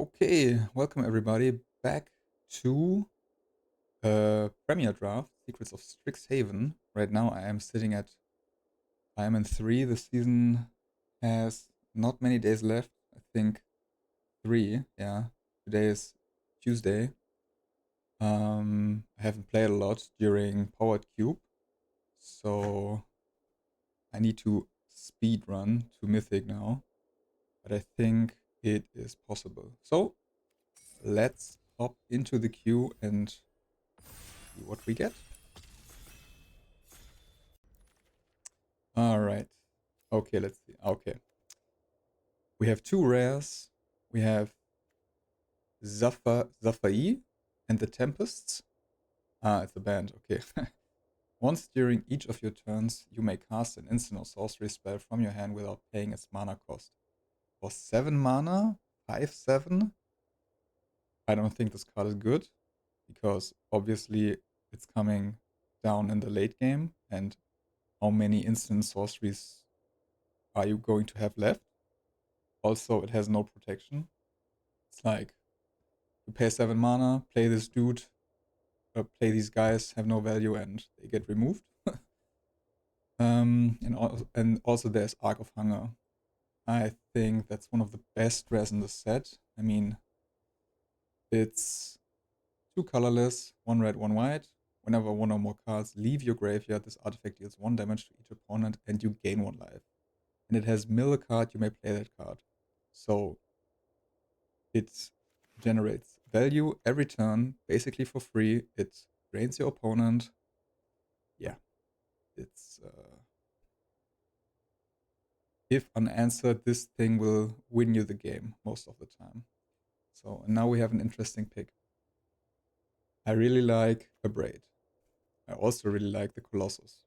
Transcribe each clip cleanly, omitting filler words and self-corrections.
Okay, welcome everybody back to Premier Draft, Secrets of Strixhaven. Right now I am in 3. The season has not many days left. I think 3, yeah. Today is Tuesday. I haven't played a lot during Powered Cube, so I need to speed run to Mythic now. But I think it is possible. So let's hop into the queue and see what we get. All right. Okay, let's see. Okay. We have 2 rares. We have Zafai and the Tempests. Ah, it's a band. Okay. Once during each of your turns, you may cast an instant or sorcery spell from your hand without paying its mana cost. For 7 mana, 5/7. I don't think this card is good because obviously it's coming down in the late game. And how many instant sorceries are you going to have left? Also, it has no protection. It's like you pay 7 mana, play this dude, play these guys, have no value, and they get removed. And also there's Arc of Hunger. I think that's one of the best rares in the set. I mean, it's 2 colorless, 1 red, 1 white. Whenever 1 or more cards leave your graveyard, this artifact deals 1 damage to each opponent and you gain 1 life. And it has mill a card, you may play that card. So it generates value every turn, basically for free. It drains your opponent. Yeah, it's if unanswered, this thing will win you the game most of the time. So now we have an interesting pick. I really like a Braid. I also really like the Colossus.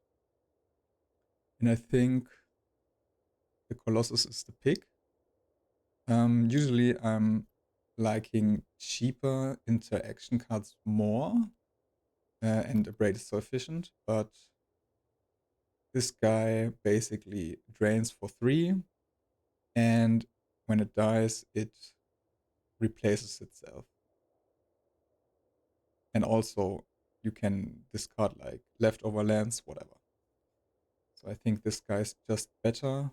And I think the Colossus is the pick. Usually I'm liking cheaper interaction cards more, and a Braid is so efficient, but this guy basically drains for 3, and when it dies, it replaces itself. And also, you can discard like leftover lands, whatever. So I think this guy's just better,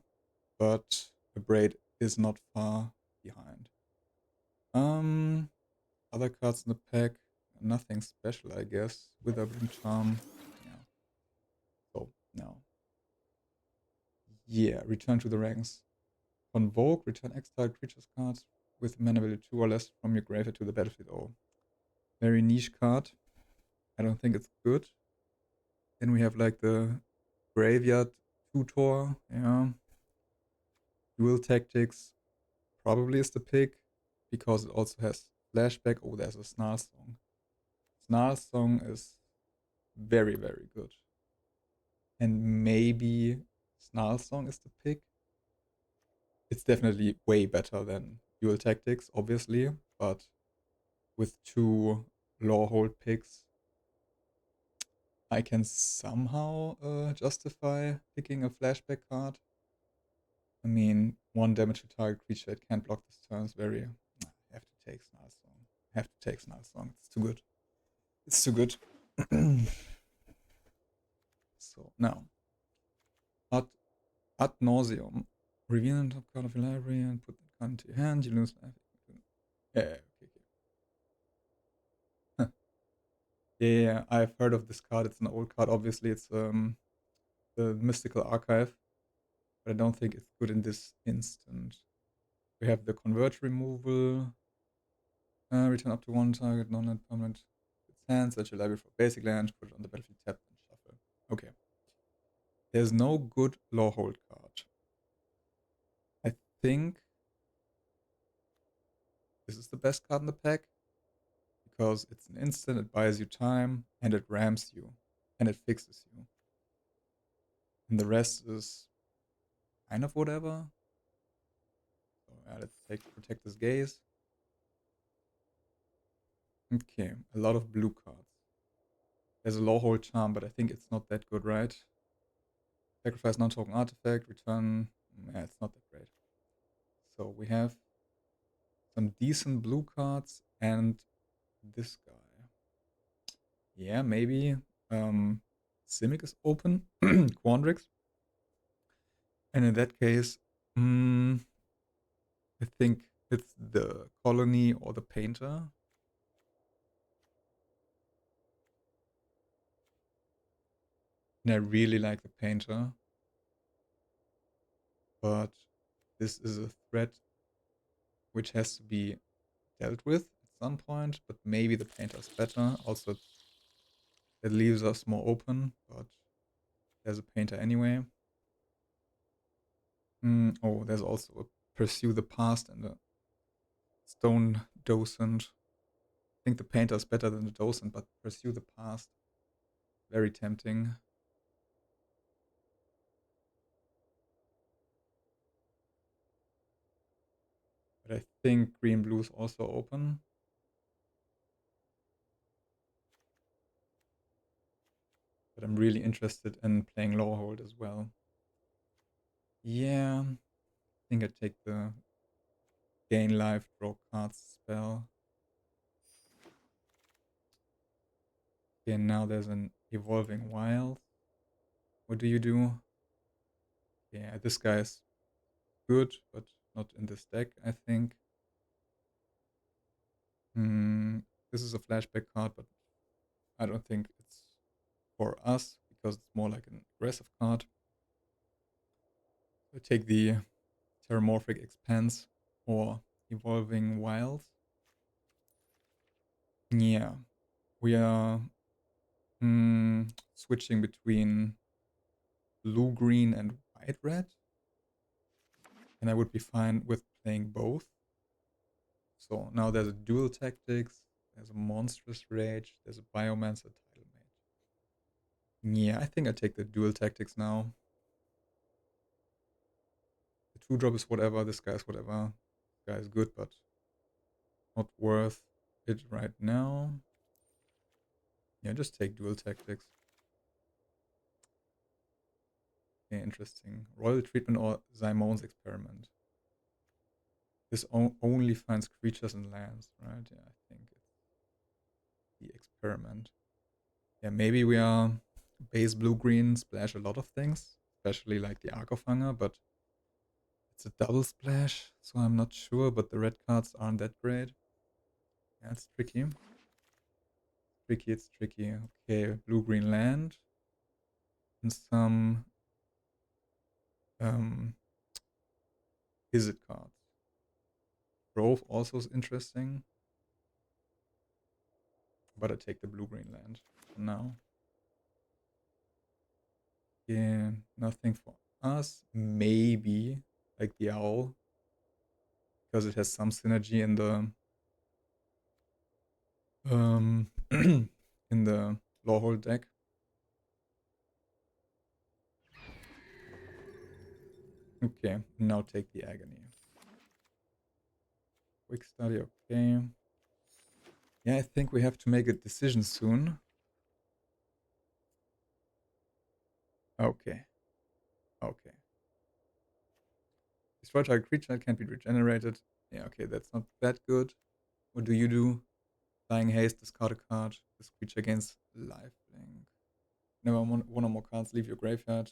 but the Braid is not far behind. Um, Other cards in the pack, nothing special, I guess. Witherbloom Charm, yeah. So no. Yeah, return to the ranks. Convoke, return exiled creatures cards with mana value 2 or less from your graveyard to the battlefield. Oh, very niche card. I don't think it's good. Then we have like the graveyard tutor, yeah. Dual tactics probably is the pick because it also has flashback. Oh, there's a Snarl Song. Snarl Song is very, very good. And maybe Snarl Song is the pick. It's definitely way better than Dual Tactics, obviously, but with 2 Lawhold picks, I can somehow justify picking a flashback card. I mean, 1 damage to target creature that can't block this turn is very. I have to take Snarl Song. I have to take Snarl Song. It's too good. It's too good. So now, ad, ad nauseum. Reveal the top card of your library and put that card into your hand. You lose life. Yeah, okay, okay. Yeah, I've heard of this card. It's an old card. Obviously, it's the Mystical Archive, but I don't think it's good in this instant. We have the Converge removal. Return up to 1 target non-land permanent. Its hands, search your library for basic land, put it on the battlefield, tap and shuffle. Okay. There's no good Lawhold card. I think this is the best card in the pack because it's an instant, it buys you time, and it ramps you, and it fixes you. And the rest is kind of whatever. So yeah, let's take Protect His Gaze. Okay, a lot of blue cards. There's a Lawhold Charm, but I think it's not that good, right? Sacrifice non-token artifact, return. Yeah, it's not that great. So we have some decent blue cards and this guy. Yeah, maybe Simic is open, Quandrix. And in that case, I think it's the Colony or the Painter. And I really like the Painter. But this is a threat which has to be dealt with at some point. But maybe the Painter is better. Also, it leaves us more open. But there's a Painter anyway. Oh, there's also a Pursue the Past and a Stone Docent. I think the Painter is better than the Docent, but Pursue the Past. Very tempting. But I think green blue is also open. But I'm really interested in playing lower hold as well. Yeah, I think I take the gain life, draw cards spell. Okay, now there's an evolving wild. What do you do? Yeah, this guy is good, but not in this deck, I think. This is a flashback card, but I don't think it's for us because it's more like an aggressive card. I take the Terramorphic Expanse or Evolving Wilds. Yeah, we are switching between blue green and white red, and I would be fine with playing both. So now there's a dual tactics, there's a monstrous rage, there's a biomancer title mate. Yeah, I think I take the dual tactics now. The 2-drop is whatever, this guy is whatever. This guy is good, but not worth it right now. Yeah, just take dual tactics. Okay, interesting. Royal treatment or Simone's experiment. This only finds creatures and lands, right? Yeah, I think it's the experiment. Yeah, maybe we are base blue green, splash a lot of things, especially like the Arcofanger, but it's a double splash, so I'm not sure. But the red cards aren't that great. Yeah, it's tricky. It's tricky. Okay, blue green land and some Izzet cards. Grove also is interesting, but I take the blue green land for now. Yeah, nothing for us. Maybe like the owl, because it has some synergy in the in the Lawhold deck. Okay, now take the agony. Quick study, okay. Yeah, I think we have to make a decision soon. Okay. Okay. Destroy target creature can't be regenerated. Yeah, okay, that's not that good. What do you do? Dying Haste, discard a card. This creature gains lifelink. Never one or more cards leave your graveyard.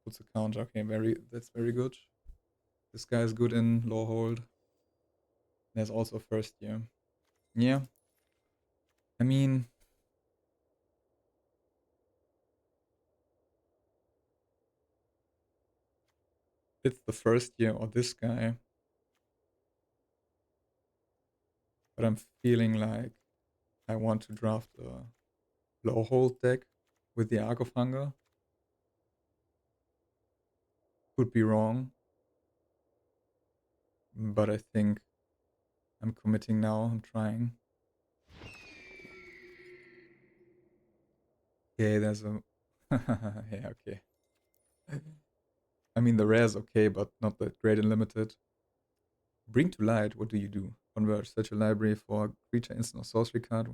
Puts a counter. Okay, that's very good. This guy is good in low hold. There's also first year. Yeah. I mean, it's the first year or this guy. But I'm feeling like I want to draft a low hold deck with the Arc of Hunger. Could be wrong, but I think I'm committing now. I'm trying. Okay, there's a. Yeah, okay. I mean, the rare is okay, but not that great in limited. Bring to light, what do you do? Convert such a library for a creature, instant, or sorcery card.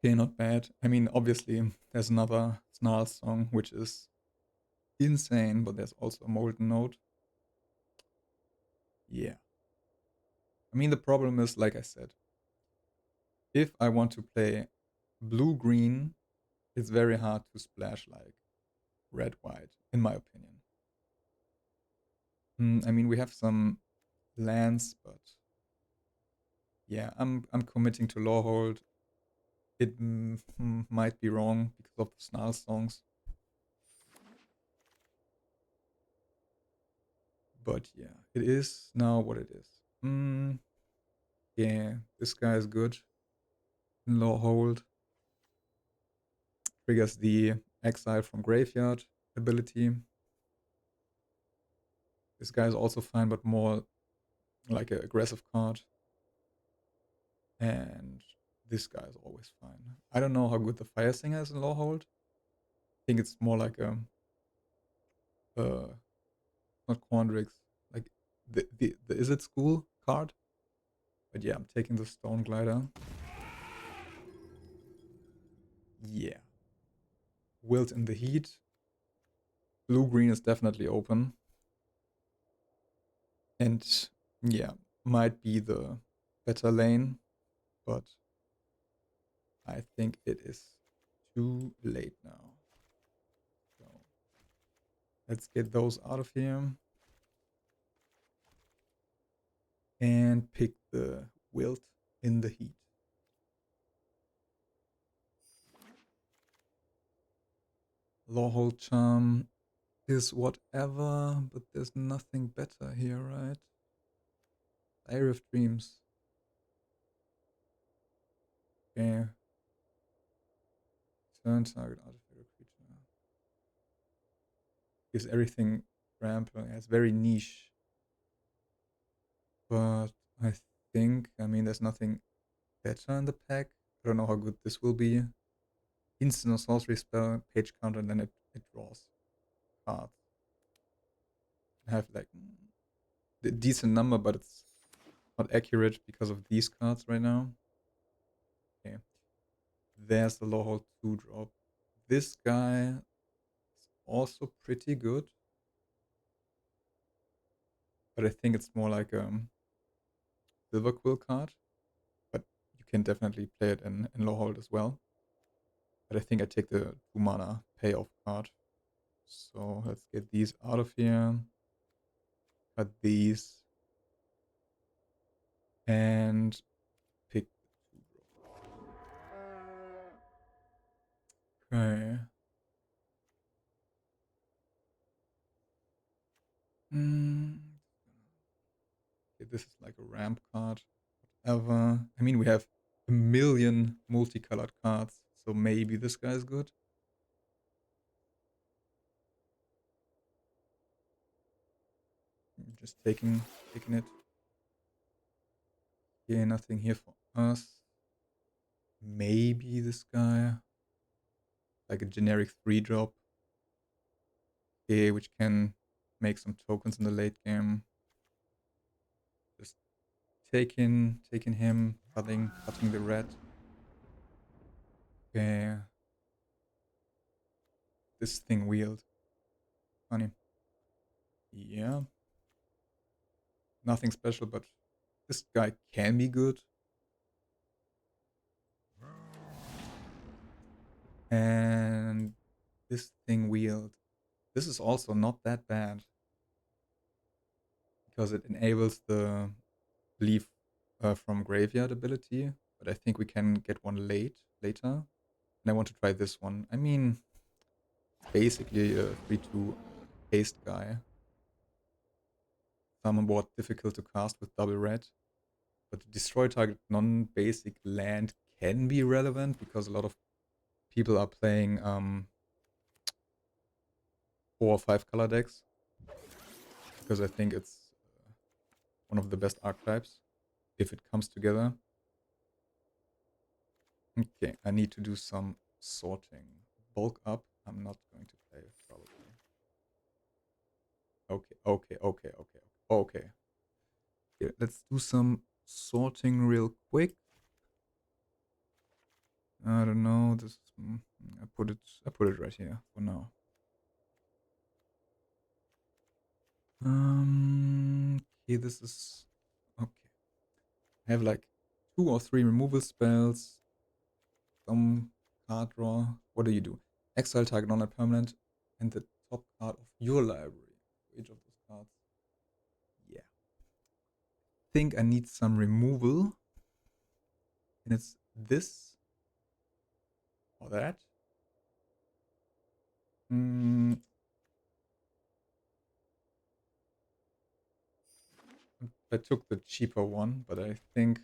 Okay, not bad. I mean, obviously, there's another Snarl song, which is insane, but there's also a Molten Node. Yeah. I mean, the problem is, like I said, if I want to play blue-green, it's very hard to splash like red-white, in my opinion. I mean, we have some lands, but yeah, I'm committing to Lawhold. It might be wrong because of the Snarl songs, but yeah, it is now what it is. Yeah, this guy is good. Lawhold triggers the exile from graveyard ability. This guy is also fine, but more like an aggressive card. And this guy is always fine. I don't know how good the Fire Singer is in Lawhold. I think it's more like a not Quandrix, like the Is It School card. But yeah, I'm taking the Stone Glider. Yeah. Wilt in the Heat. Blue green is definitely open. And yeah, might be the better lane, but I think it is too late now. So let's get those out of here and pick the Wilt in the Heat. Lawhold Charm is whatever, but there's nothing better here, right? Diary of Dreams. Okay. Turn target artifact creature. Gives everything trample. It's very niche. But I think, I mean, there's nothing better in the pack. I don't know how good this will be. Instant or sorcery spell, page counter, and then it draws cards. I have like a decent number, but it's not accurate because of these cards right now. Okay. There's the Lawhold 2 drop. This guy is also pretty good. But I think it's more like a Silver Quill card. But you can definitely play it in Lawhold as well. But I think I take the 2 mana payoff card. So let's get these out of here. Cut these. And pick the 2 drop. Okay. Okay, this is like a ramp card. Whatever. I mean, we have a million multicolored cards. So maybe this guy is good. Just taking it. Yeah, nothing here for us. Maybe this guy. Like a generic 3 drop. Okay, which can make some tokens in the late game. Just taking him, cutting the red. Okay. This thing wheeled. Funny. Yeah. Nothing special, but this guy can be good. And this thing wheeled. This is also not that bad. Because it enables the leave from graveyard ability. But I think we can get one later. And I want to try this one. I mean, basically a 3-2 haste guy. Somewhat difficult to cast with double red. But the destroy target non-basic land can be relevant because a lot of people are playing 4 or 5 color decks. Because I think it's one of the best archetypes if it comes together. Okay, I need to do some sorting. Bulk up, I'm not going to play it probably. Okay. Here, let's do some sorting real quick. I don't know. This I put it right here for now. Okay, this is okay. I have like 2 or 3 removal spells, some card draw. What do you do? Exile target non-permanent and the top card of your library. Each of those cards. Yeah. Think I need some removal. And it's this or that. Mm, I took the cheaper one, but I think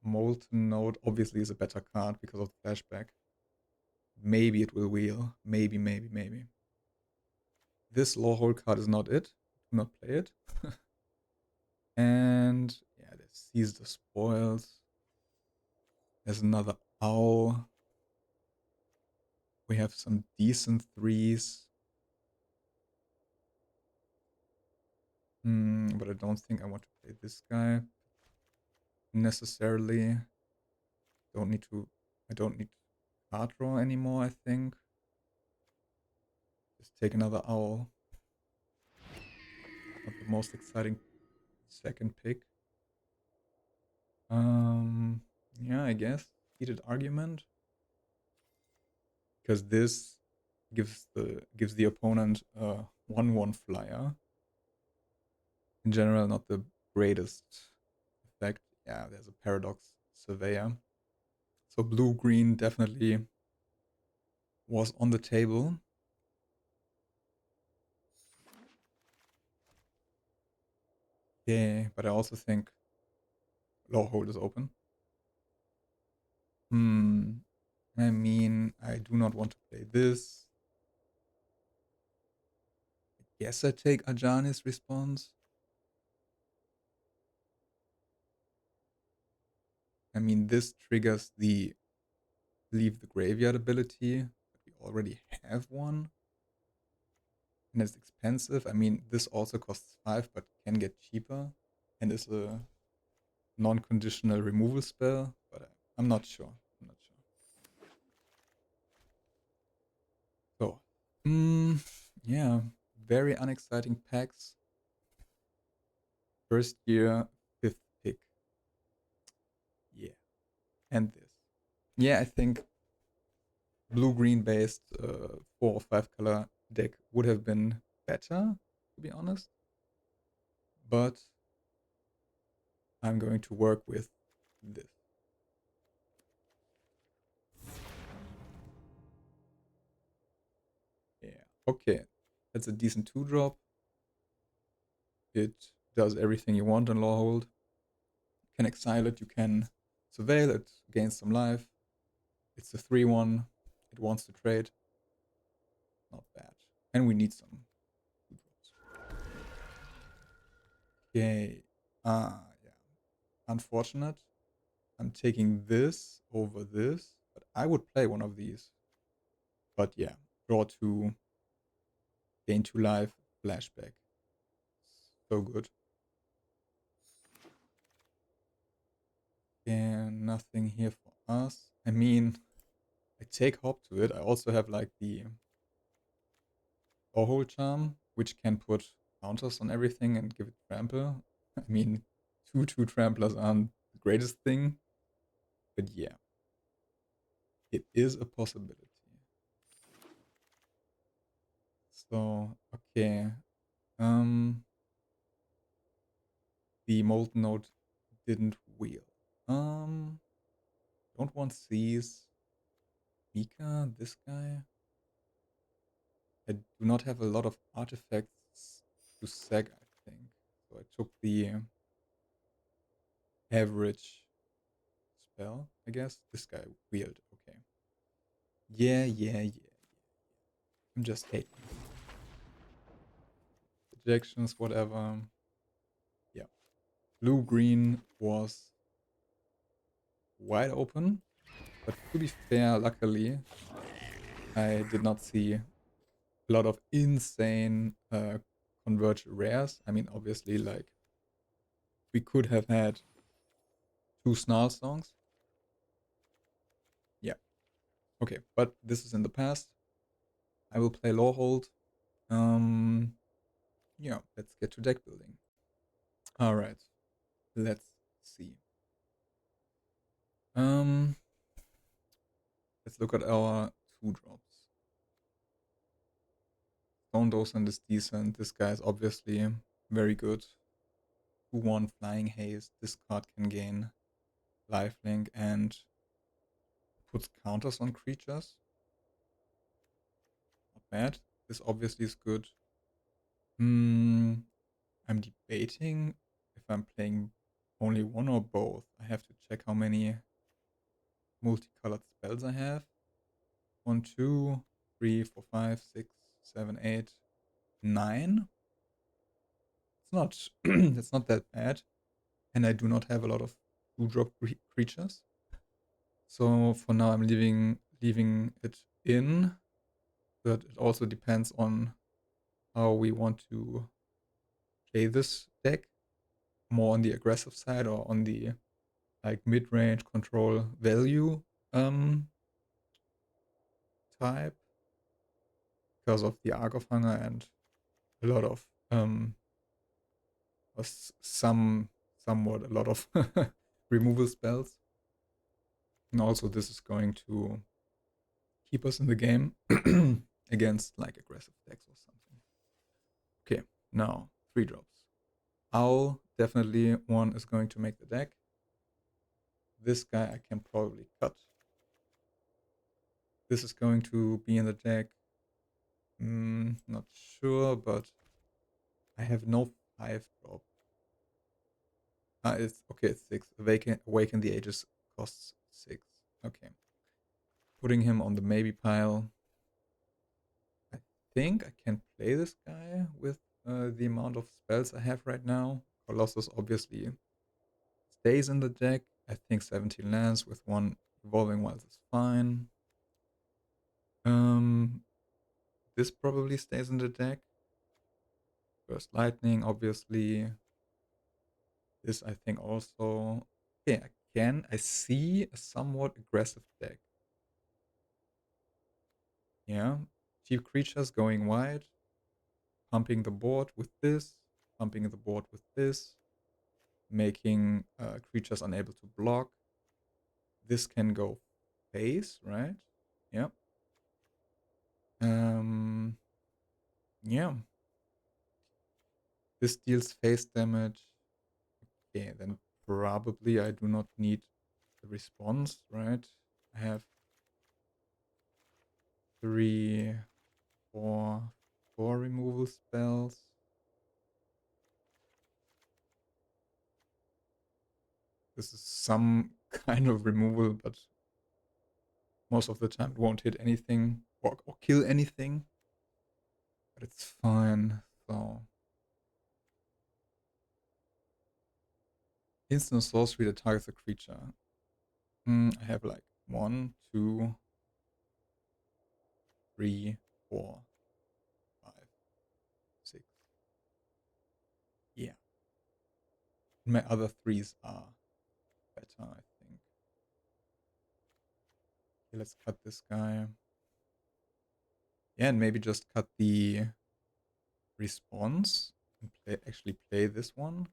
Molten Node obviously is a better card because of the flashback. Maybe it will wheel. Maybe, maybe, maybe. This Lawhold card is not it. Do not play it. And yeah, there's Seize the Spoils. There's another Owl. We have some decent threes. But I don't think I want to play this guy necessarily. I don't need card draw anymore, I think. Just take another Owl. Not the most exciting second pick. Yeah, I guess. Heated argument. Because this gives the opponent a 1/1 flyer. In general, not the greatest effect. Yeah, there's a Paradox Surveyor. So blue green definitely was on the table. Yeah, but I also think low hold is open. I mean, I do not want to play this. I guess I take Ajani's response. I mean, this triggers the leave the graveyard ability, but we already have one. And it's expensive. I mean, this also costs 5, but can get cheaper. And is a non-conditional removal spell, but I'm not sure. I'm not sure. So, yeah, very unexciting packs. First year, 5th pick. Yeah, and this. Yeah, I think blue-green based 4 or 5 color deck would have been better, to be honest. But I'm going to work with this. Yeah, okay. That's a decent 2-drop. It does everything you want on Lawhold. You can exile it, you can surveil it, gain some life. It's a 3/1. It wants to trade. Not bad. And we need some 2 drops. Okay. Yeah. Unfortunate. I'm taking this over this, but I would play one of these. But yeah, draw 2, gain 2 life, flashback. So good. And nothing here for us. I mean, I take Hop to it. I also have like the Hold Charm, which can put counters on everything and give it trample. I mean, 2/2 tramplers aren't the greatest thing, but yeah, it is a possibility. So, okay. The Molten Node didn't wheel. Don't want these. Mika, this guy. I do not have a lot of artifacts to sack, I think. So I took the average spell, I guess. This guy wheeled. Okay. Yeah. I'm just hating. Ejections, whatever. Yeah. Blue green was wide open. But to be fair, luckily, I did not see a lot of insane converge rares. I mean, obviously, like, we could have had 2 Snarl songs. Yeah. Okay, but this is in the past. I will play Lawhold. Um, Yeah, let's get to deck building. All right, let's see. Um, let's look at our 2 drops. Stone Docent is decent. This guy is obviously very good. 2/1 Flying Haste. This card can gain lifelink and puts counters on creatures. Not bad. This obviously is good. I'm debating if I'm playing only one or both. I have to check how many multicolored spells I have. 1, 2, 3, 4, 5, 6, 7, 8, 9. It's not it's not that bad. And I do not have a lot of 2-drop creatures. So for now I'm leaving it in. But it also depends on how we want to play this deck. More on the aggressive side or on the like mid-range control value um type, because of the Arc of Hunger and a lot of somewhat a lot of removal spells. And also this is going to keep us in the game against like aggressive decks or something. Okay, now 3 drops. Owl, definitely one is going to make the deck. This guy I can probably cut. This is going to be in the deck. Not sure, but I have no 5-drop. It's okay, it's 6. Awaken the Ages costs 6. Okay. Putting him on the maybe pile. I think I can play this guy with the amount of spells I have right now. Colossus obviously stays in the deck. I think 17 lands with 1 Evolving Wilds is fine. Um, this probably stays in the deck. Burst Lightning, obviously. This I think also. Okay, I see a somewhat aggressive deck. Yeah, cheap creatures going wide, pumping the board with this, pumping the board with this, making creatures unable to block. This can go face, right? Yeah. Um, yeah. This deals face damage. Okay, then probably I do not need the response, right? I have 3, 4, 4 removal spells. This is some kind of removal, but most of the time it won't hit anything or kill anything. But it's fine. So instant sorcery that targets a creature. I have like 1, 2, 3, 4, 5, 6. Yeah. My other 3s are better, I think. Okay, let's cut this guy. Yeah, and maybe just cut the response and actually play this one.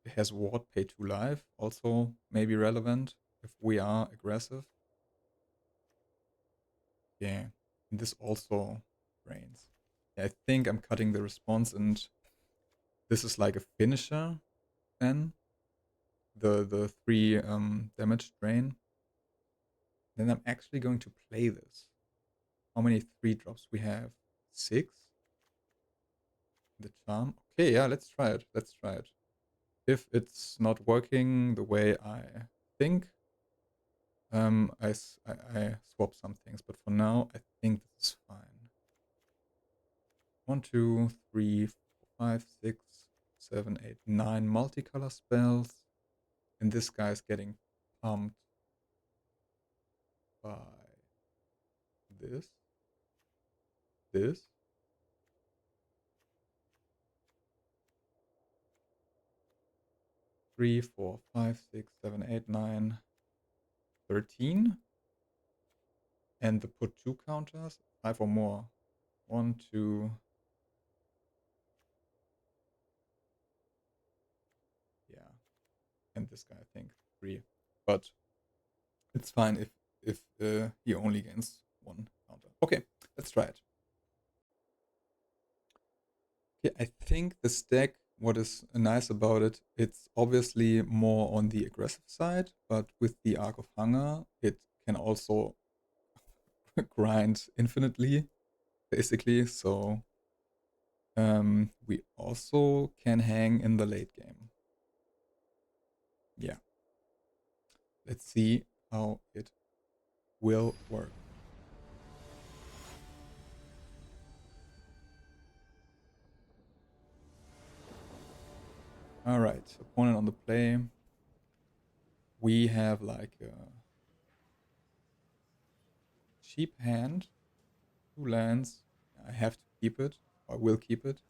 It has ward, pay 2 life, also maybe relevant if we are aggressive. Yeah, and this also drains. Yeah, I think I'm cutting the response, and this is like a finisher then. The 3 damage drain. Then I'm actually going to play this. How many 3-drops we have? 6? The charm? Okay, yeah, let's try it. Let's try it. If it's not working the way I think, I swap some things, but for now I think this is fine. 1, 2, 3, 4, 5, 6, 7, 8, 9 multicolor spells, and this guy's getting pumped by this, this, 3, 4, 5, 6, 7, 8, 9, 13, and the put 2 counters, 5 or more. 1, 2, and this guy, I think, 3. But it's fine if he only gains 1 counter. Okay, let's try it. Okay, I think the stack, what is nice about it, it's obviously more on the aggressive side, but with the Arc of Hunger, it can also grind infinitely, basically. So we also can hang in the late game. Yeah. Let's see how it will work. All right, opponent on the play. We have like a cheap hand, 2 lands. I have to keep it, or will keep it.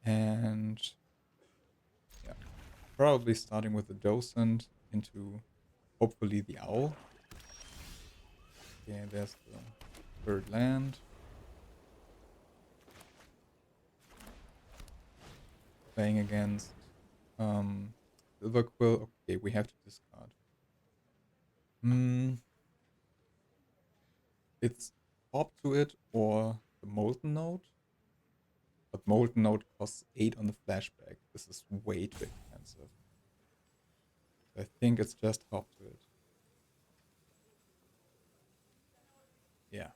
And yeah, probably starting with the docent into hopefully the owl. Okay, there's the 3rd land. Playing against Silver Quill. Okay, we have to discard. It's top to it or the Molten Node. But Molten Node costs 8 on the flashback. This is way too expensive. I think it's just hop to it. Yeah.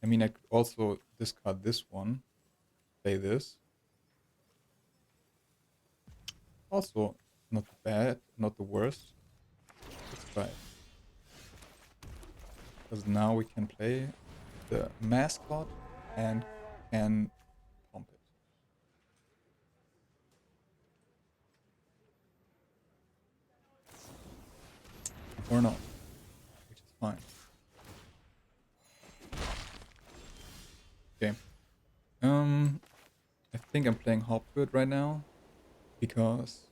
I mean, I could also discard this one, play this. Also, not bad, not the worst. Let's try it. Because now we can play the mascot and can pump it. Or not, which is fine. Okay. I think I'm playing hop to it right now because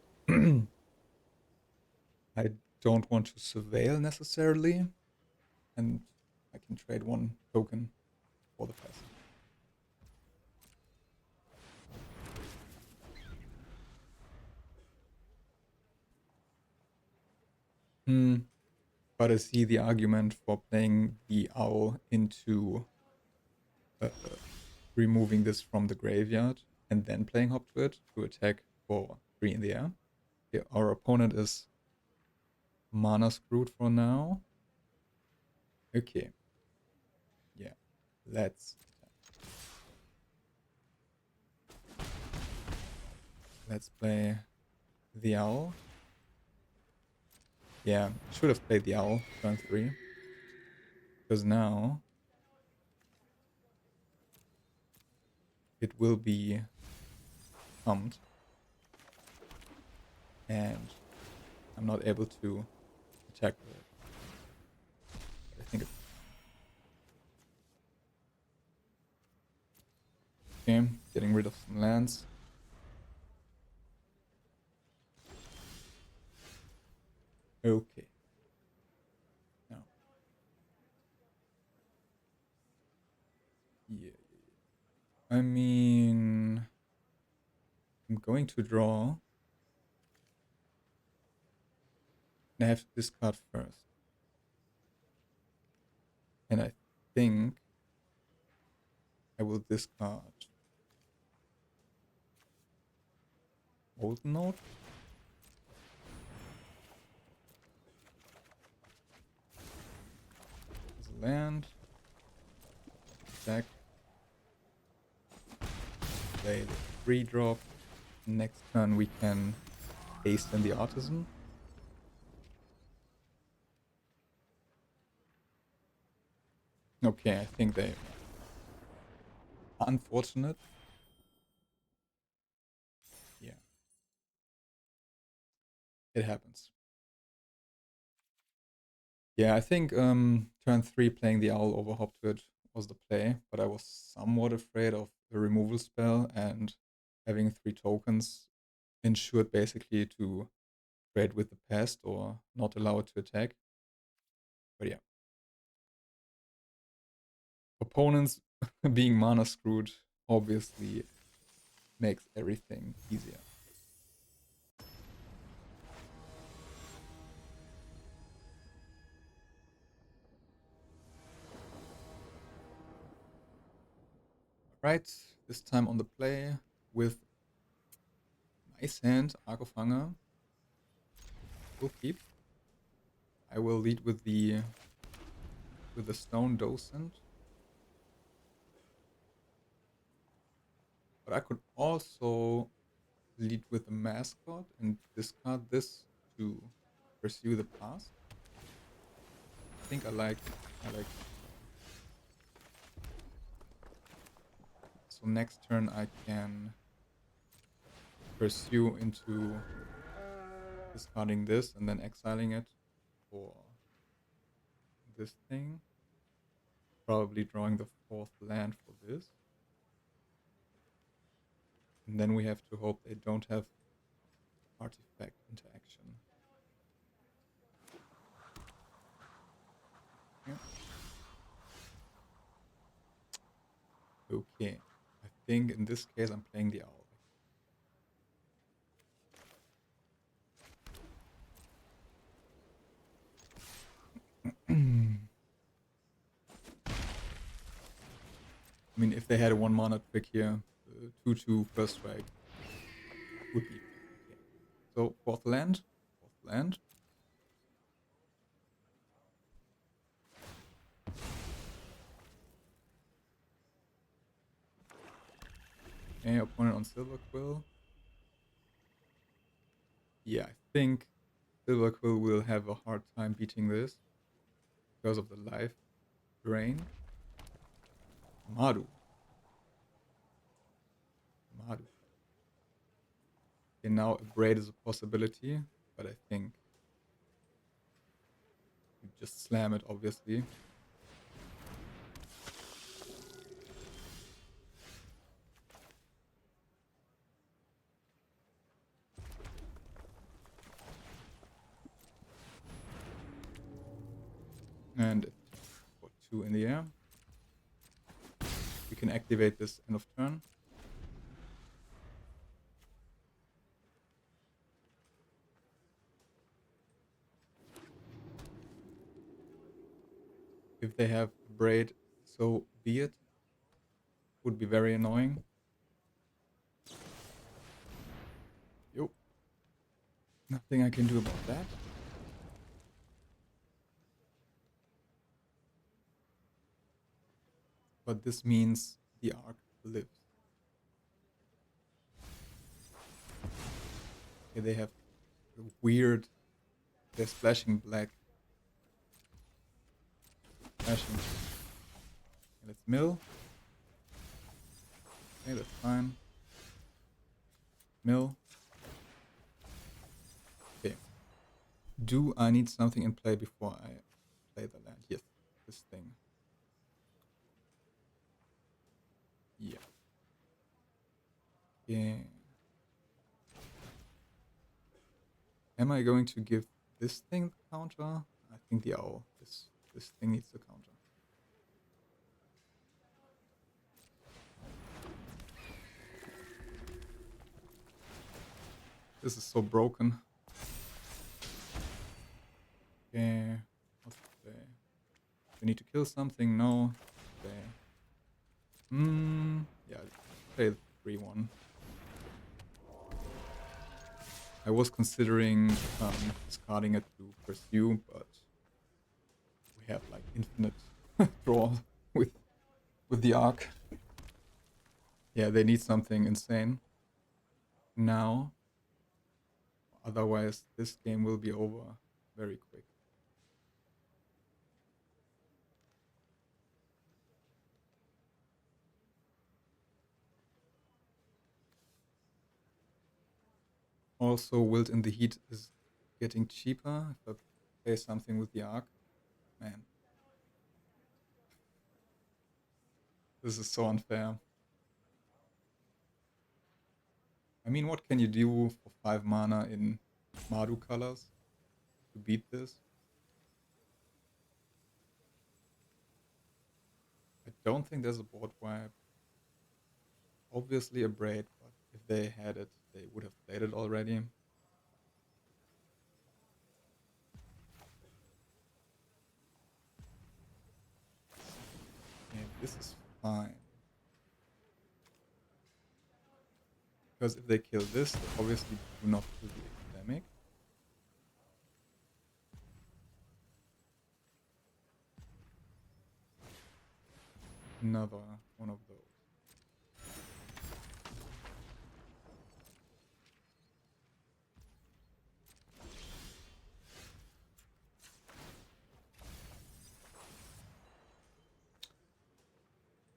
I don't want to surveil necessarily, and I can trade 1 token for the passive. But I see the argument for playing the owl into removing this from the graveyard and then playing hop to it to attack for 3 in the air. Okay, our opponent is mana screwed for now. Okay. Yeah. Let's play the owl. Yeah, should have played the owl turn 3. Because now it will be pumped. And I'm not able to attack with it. I think it's okay. Getting rid of some lands. Okay. Now. Yeah. I mean, I'm going to draw. And I have to discard first. And I think I will discard Molten Node. There's a land. Attack. Play the 3 drop. Next turn we can haste in the artisan. Okay, I think they unfortunate. Yeah. It happens. Yeah, I think turn 3 playing the owl over hop to it was the play, but I was somewhat afraid of the removal spell, and having 3 tokens ensured basically to trade with the pest or not allow it to attack. But yeah. Opponents being mana screwed obviously makes everything easier. Right, this time on the play with nice hand, Arc of Hunger. We'll keep. I will lead with the Stone Docent. But I could also lead with the Mascot and discard this to pursue the past. I think I like that. So next turn I can pursue into discarding this and then exiling it for this thing. Probably drawing the 4th land for this. And then we have to hope they don't have artifact interaction. Yeah. Okay. I think in this case I'm playing the owl. I mean, if they had a 1-mana trick here, 2/2 first strike would be okay. So 4th land. Okay, opponent on Silver Quill. Yeah, I think Silver Quill will have a hard time beating this because of the life drain. Madu. Okay, now a braid is a possibility, but I think you just slam it, obviously. And for 2 in the air. We can activate this end of turn. If they have braid, so be it. Would be very annoying. Yo. Nothing I can do about that. But this means the arc lives. Okay, they have weird. They're splashing black. Splashing. Okay, let's mill. Okay, that's fine. Mill. Okay. Do I need something in play before I play the land? Yes, this thing. Yeah. Yeah. Am I going to give this thing the counter? I think the owl. This thing needs the counter. This is so broken. Okay. What's the play? We need to kill something? No. Okay. Yeah, play the 3/1. I was considering discarding it to pursue, but we have like infinite draw with the arc. Yeah, they need something insane now. Otherwise, this game will be over very quick. Also, Wilt in the Heat is getting cheaper if I play something with the arc. Man. This is so unfair. I mean, what can you do for 5 mana in Mardu colors to beat this? I don't think there's a board wipe. Obviously a braid, but if they had it, they would have played it already. Okay, this is fine. Because if they kill this, they obviously do not kill the epidemic. Another one of those.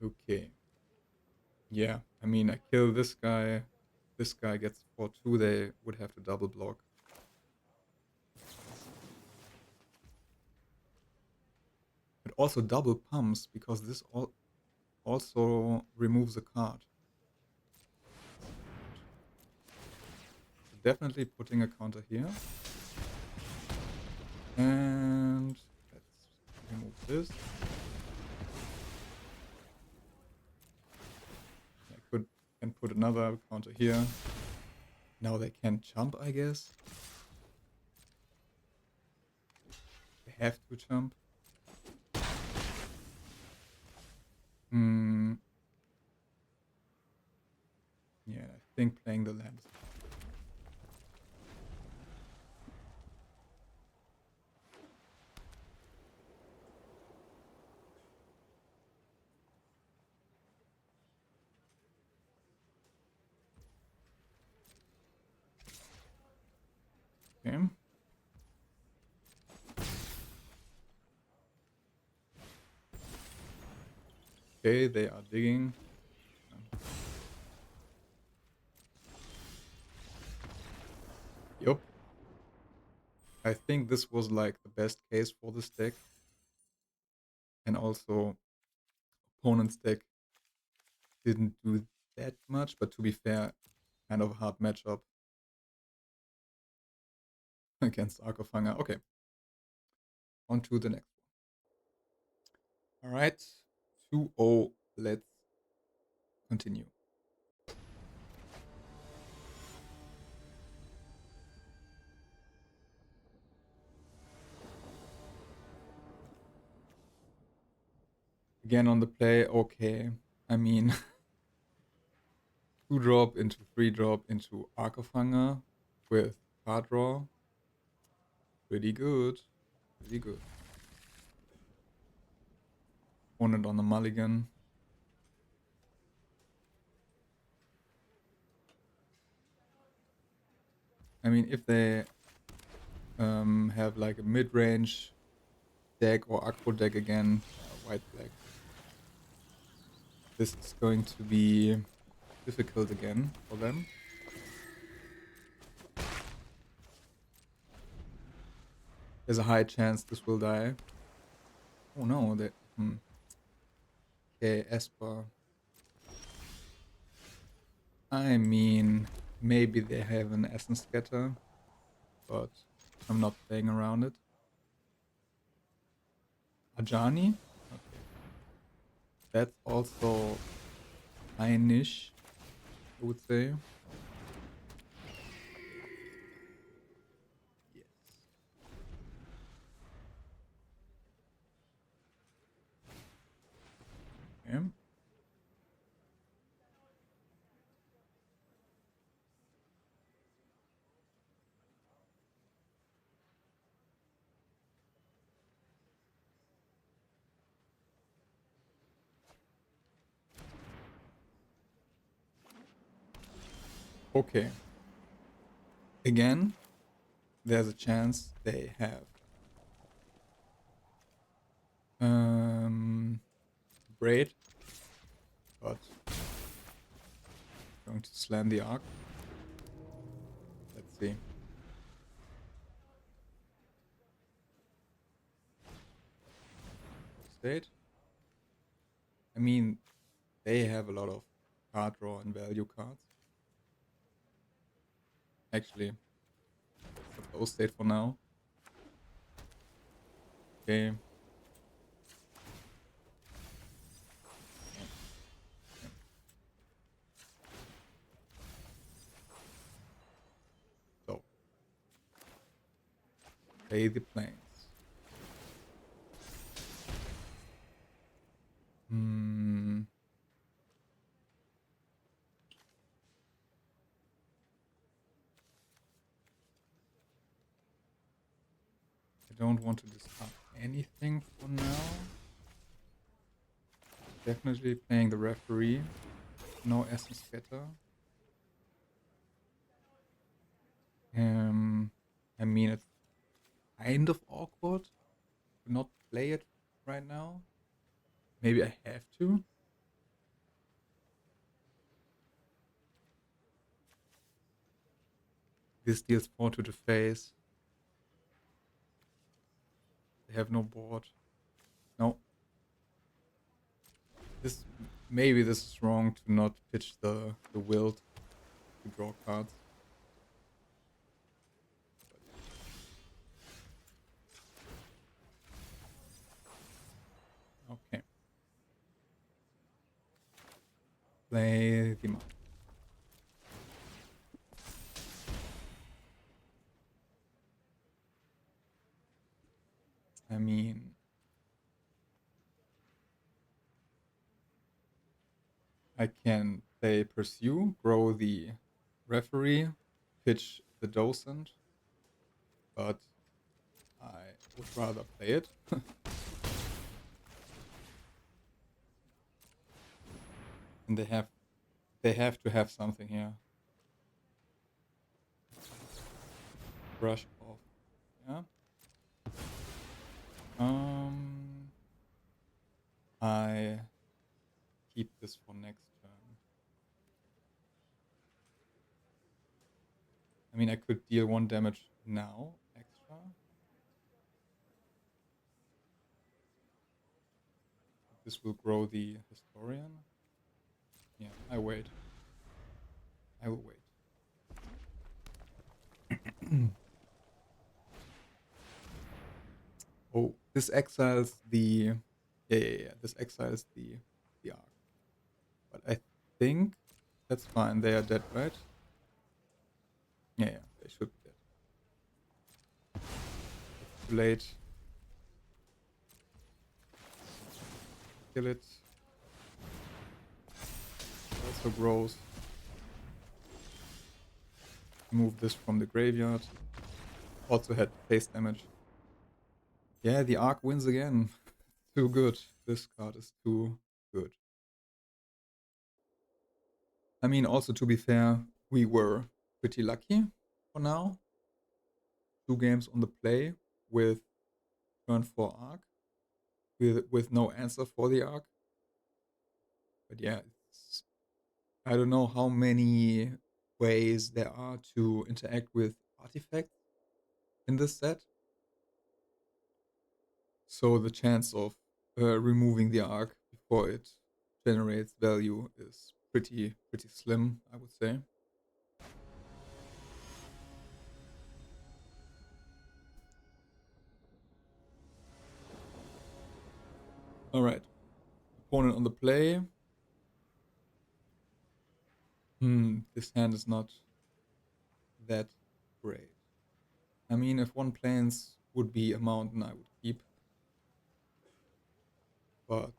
Okay. Yeah, I mean, I kill this guy. This guy gets 4-2. They would have to double block. It also double pumps because this also removes a card. So definitely putting a counter here. And let's remove this. I can put another counter here. Now they can jump, I guess. They have to jump. Hmm. Yeah, I think playing the land is okay. Okay, they are digging. Yup. I think this was like the best case for this deck. And also opponent's deck didn't do that much, but to be fair, kind of a hard matchup against Arcofanger. Okay, on to the next one. All right, 2-0. Let's continue. Again on the play, okay. I mean, 2-drop into 3-drop into Arcofanger with card draw. Pretty good. Pretty good. Opponent on the mulligan. I mean, if they have like a mid-range deck or aggro deck again, white black, this is going to be difficult again for them. There's a high chance this will die. Oh no, that okay, Esper. I mean, maybe they have an Essence Scatter, but I'm not playing around it. Ajani? Okay. That's also high-niche, I would say. Yes. Okay. Okay. Again, there's a chance they have Braid, but going to slam the arc. Let's see. State. I mean, they have a lot of card draw and value cards. Actually, let's close state for now. Okay. So, play the planes. Hmm. don't want to discard anything for now. Definitely playing the referee. No essence scatter. I mean, it's kind of awkward to not play it right now. Maybe I have to. This deals 4 to the face. They have no board. No. Maybe this is wrong to not pitch the wilt to draw cards. Okay. Play the mark. I mean, I can play Pursue, grow the referee, pitch the docent, but I would rather play it. And they have to have something here. Brush off. Yeah. I keep this for next turn. I mean, I could deal 1 damage now, extra. This will grow the historian. Yeah, I wait. I will wait. Oh, this exiles the... Yeah. This exiles the arc. But I think that's fine. They are dead, right? Yeah, they should be dead. It's too late. Kill it. Also grows. Move this from the graveyard. Also had face damage. Yeah, the arc wins again. Too good. This card is too good. I mean, also to be fair, we were pretty lucky for now. 2 games on the play with turn 4 arc. With no answer for the arc. But yeah, I don't know how many ways there are to interact with artifacts in this set. So the chance of removing the arc before it generates value is pretty slim, I would say. All right, opponent on the play. This hand is not that great. I mean, if 1 planes would be a mountain, I would keep. But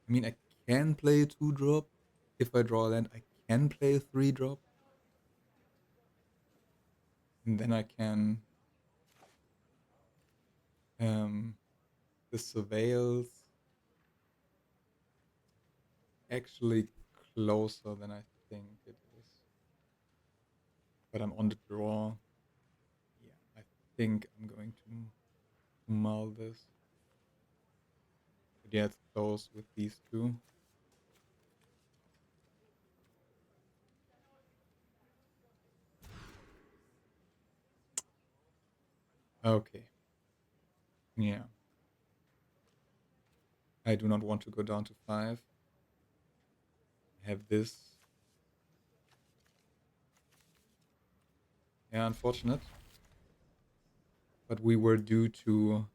I mean, I can play a 2-drop. If I draw a land, I can play a 3-drop. And then I can the surveils actually closer than I think it is. But I'm on the draw. Yeah, I think I'm going to mull this. But yeah, it's close with these 2. Okay. Yeah. I do not want to go down to 5. I have this. Yeah, unfortunate. But we were due to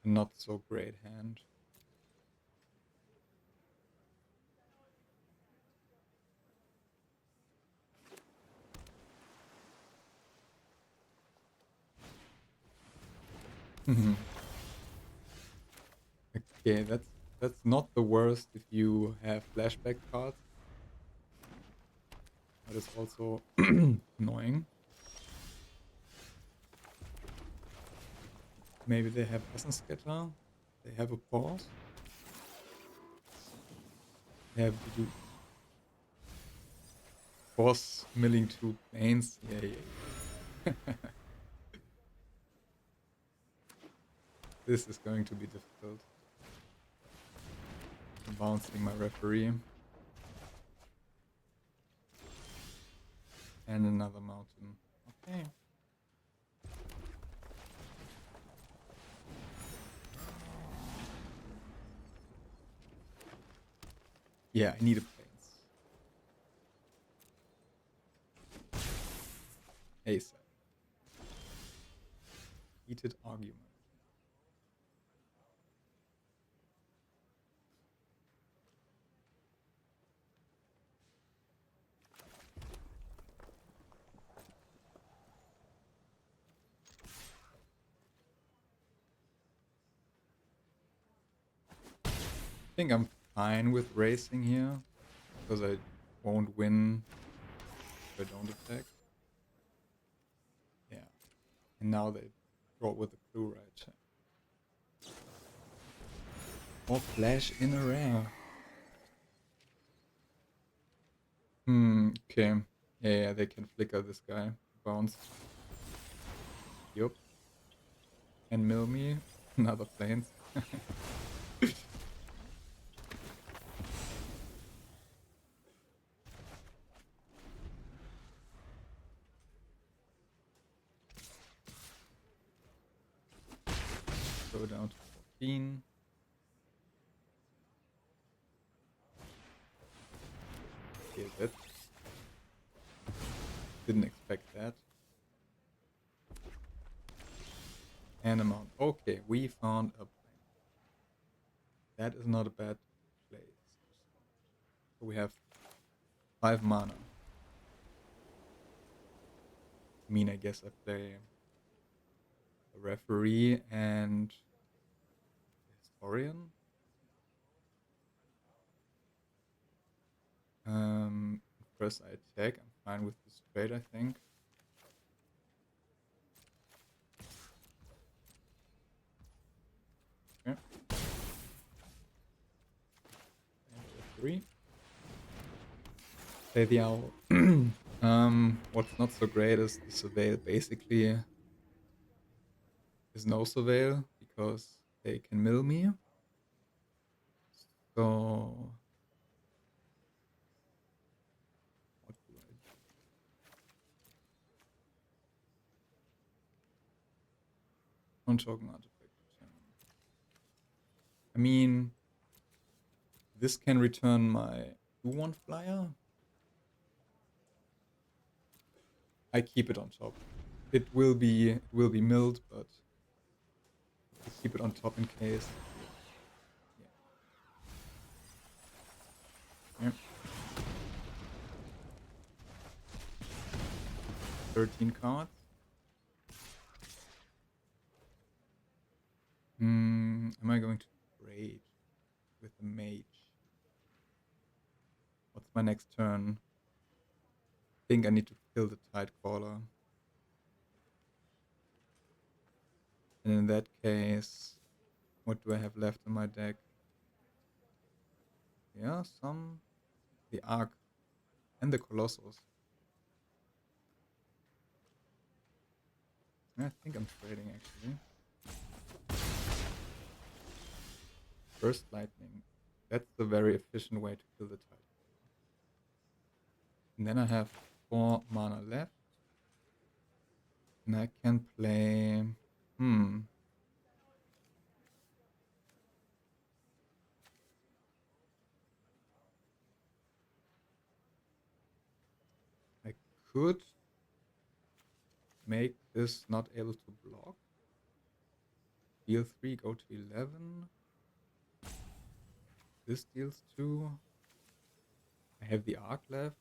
a not so great hand. Okay, that's not the worst if you have flashback cards. That is also annoying. Maybe they have Essence Scatter. They have a pause. They have to do force milling 2 planes. Yeah. This is going to be difficult. I'm bouncing my referee. And another mountain. Okay. Yeah, I need a planes. ASAP. Heated argument. I think I'm fine with racing here, because I won't win if I don't attack. Yeah. And now they draw with the clue, right? Or flash in a rare. Okay. Yeah, they can flicker this guy. Bounce. Yup. And mill me. Another planes. Go down to 14. Okay, that didn't expect that. And amount. Okay, we found a plane. That is not a bad place. So we have 5 mana. I mean, I guess I play a referee and historian. First I attack. I'm fine with this trade, I think. Okay. And 3. Play the owl. What's not so great is the surveil basically is no surveil because they can mill me. So what do I do? Non-token artifact return. I mean, this can return my 2/1 flyer. I keep it on top. It will be milled, but I keep it on top in case. Yeah. 13 cards. Am I going to trade with the mage? What's my next turn? I think I need to kill the Tidecaller. And in that case, what do I have left in my deck? Yeah, the Arc and the Colossus. I think I'm trading actually. Burst Lightning. That's the very efficient way to kill the Tidecaller. And then I have 4 mana left. And I can play... I could make this not able to block. Deal 3, go to 11. This deals 2. I have the Arc left.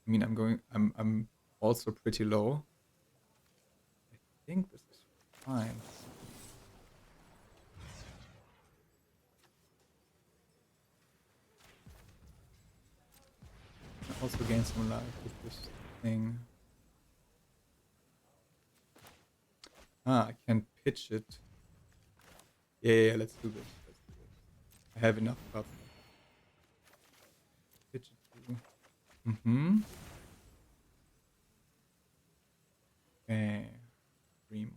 I mean, I'm also pretty low. I think this is fine. I also gain some life with this thing. I can pitch it Yeah, let's do this. Let's do this. I have enough cards left. Pitch it to. Mm-hmm. Okay. 3 more.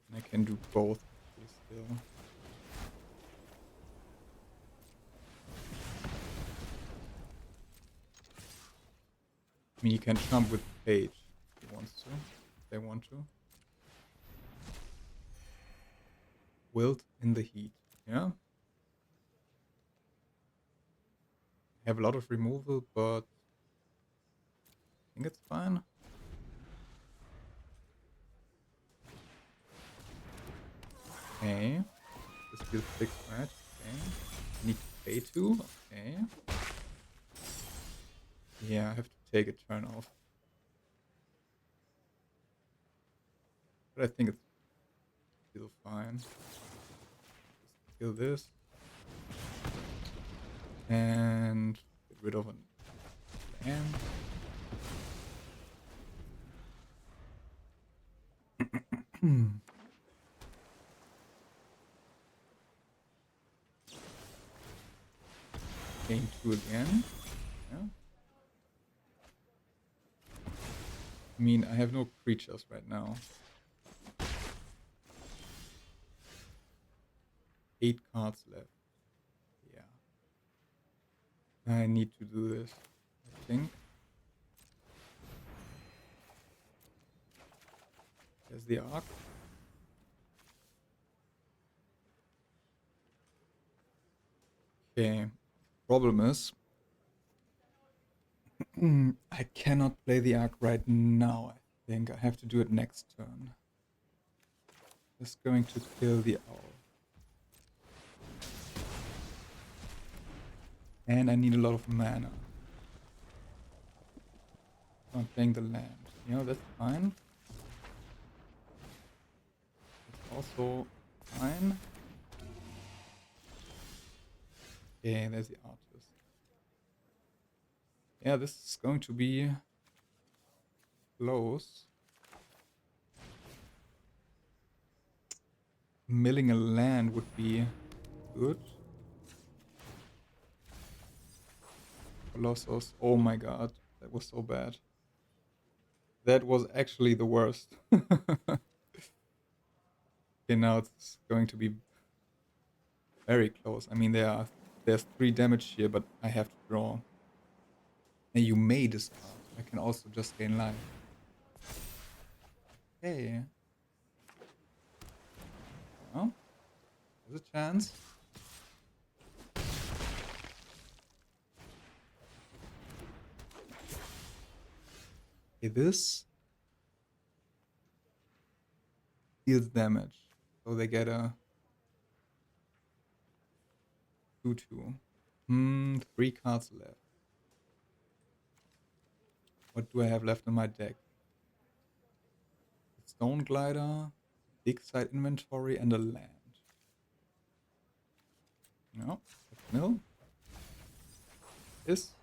And I can do both actually still. I mean, you can jump with Page if he wants to, if they want to. Wilt in the Heat. Yeah. Have a lot of removal, but I think it's fine. Okay. This deals 6, right? Okay. Need to pay 2. Okay. Yeah, I have to take a turn off. But I think it's still fine. Just kill this. And get rid of an land. Gain 2 again. Yeah. I mean, I have no creatures right now. 8 cards left. Yeah. I need to do this, I think. There's the arc. Okay. Problem is, I cannot play the arc right now, I think. I have to do it next turn. Just going to kill the owl. And I need a lot of mana. So I'm playing the land. You know, that's fine. It's also fine. Okay, there's the artist. Yeah, this is going to be close. Milling a land would be good. Colossus. Oh my god, that was so bad. That was actually the worst. Okay, now it's going to be very close. I mean, there's 3 damage here, but I have to draw. And you may discard. I can also just gain life. Hey. Well, there's a chance. Okay, this deals damage. So they get a 2/2. 3 cards left. What do I have left in my deck? Stone Glider, big side inventory, and a land. No, let's mill. This.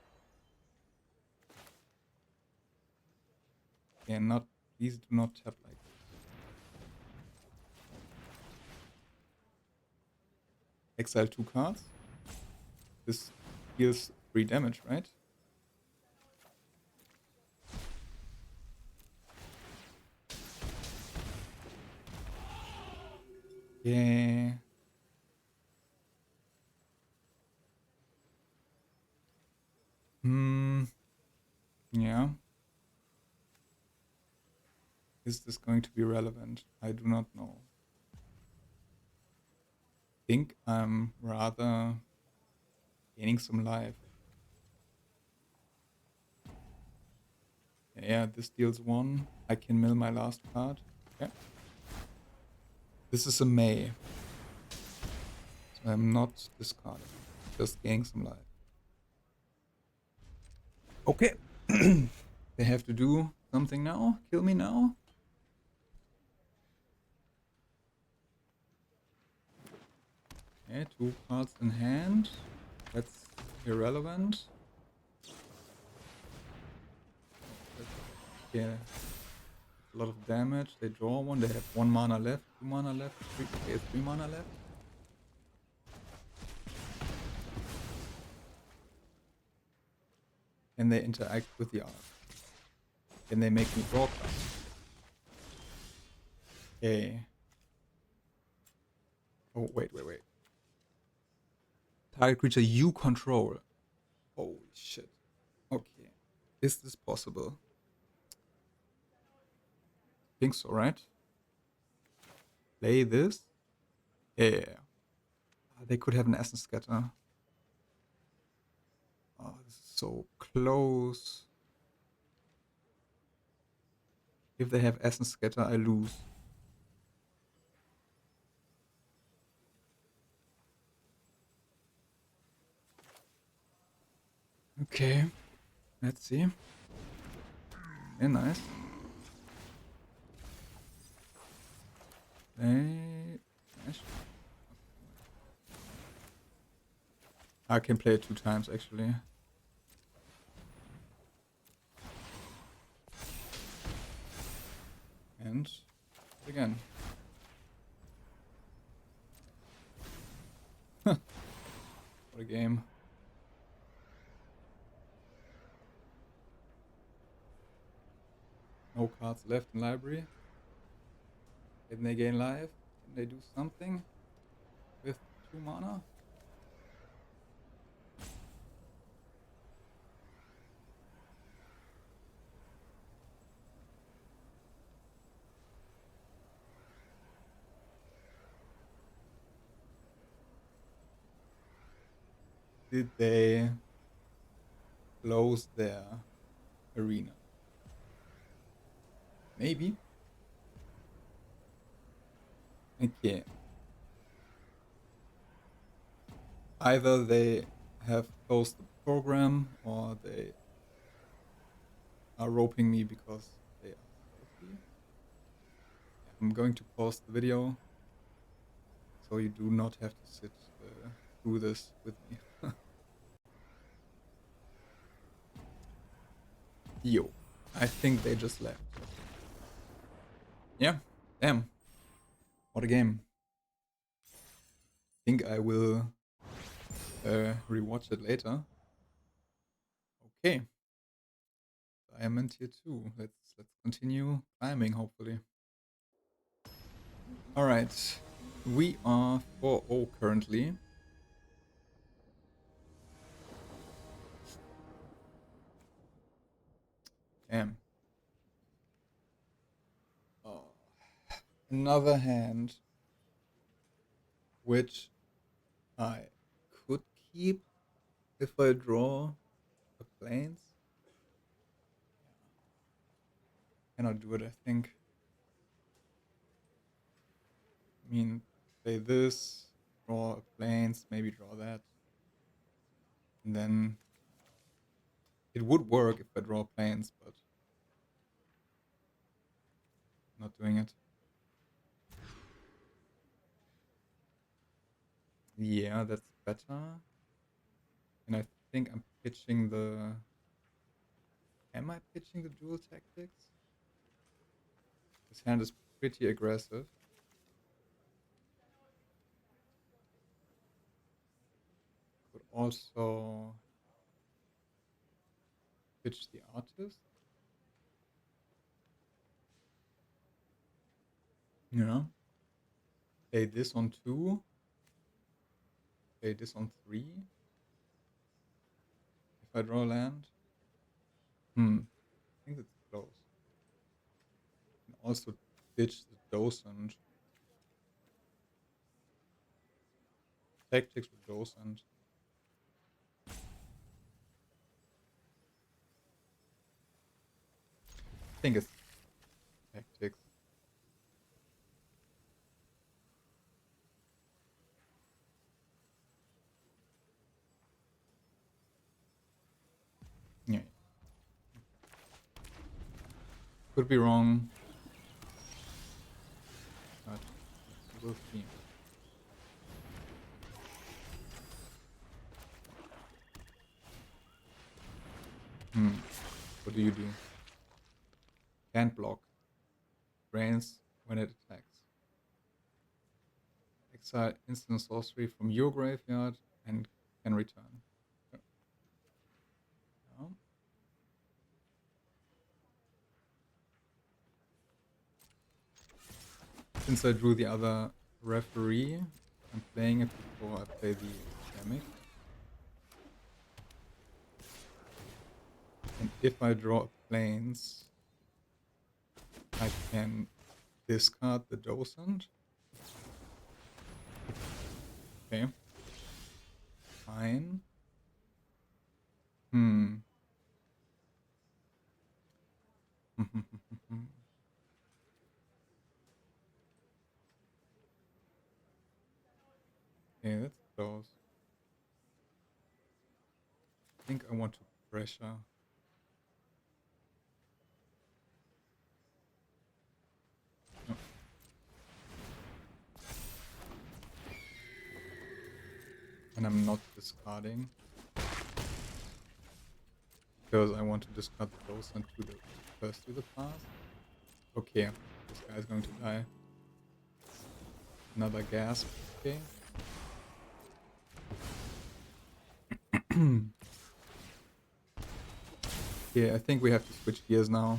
Yeah, not. Please do not tap like this. Exile 2 cards. This deals 3 damage, right? Yeah. Yeah. Is this going to be relevant? I do not know. I think I'm rather gaining some life. Yeah, this deals 1. I can mill my last card. Okay. This is a May. So I'm not discarding. Just gaining some life. Okay. They have to do something now. Kill me now. Okay, 2 cards in hand. That's irrelevant. Yeah, a lot of damage. They draw one. They have 1 mana left, 2 mana left, 3 mana left. And they interact with the art. And they make me draw cards. Okay. Oh, wait. Target creature you control. Holy shit. Okay. Is this possible? Think so, right? Play this? Yeah. They could have an Essence Scatter. Oh, this is so close. If they have Essence Scatter, I lose. Okay. Let's see. Yeah, nice. Nice. I can play it 2 times actually. And again. What a game. No cards left in library. Can they gain life? Can they do something with 2 mana? Did they close their arena? Maybe. Okay. Either they have closed the program or they are roping me because they are salty. I'm going to pause the video so you do not have to sit through this with me. Yo, I think they just left. Yeah, damn. What a game. I think I will rewatch it later. Okay. Diamond tier 2. Let's continue climbing, hopefully. Alright. We are 4-0 currently. Damn. Oh. Another hand which I could keep if I draw the planes. Cannot do it, I think. I mean, play this, draw a planes, maybe draw that. And then it would work if I draw planes, but not doing it. Yeah, that's better. And I think I'm pitching the... Am I pitching the dual tactics? This hand is pretty aggressive. Could also pitch the artist. Yeah. Play this on 2. Play this on 3. If I draw land. I think it's close. And also pitch the docent. Tactics with docent. I think it's tactics. Yeah. Could be wrong. But we'll see. What do you do? Can't block. drains when it attacks. Exile instant sorcery from your graveyard and can return. Yeah. Since I drew the other referee, I'm playing it before I play the epidemic. And if I draw planes, I can discard the docent. Okay. Fine. Okay, that's close. I think I want to pressure. No. And I'm not discarding. Because I want to discard the docent to the first to the pass. Okay, this guy's going to die. Another gasp. Okay. Yeah, I think we have to switch gears now.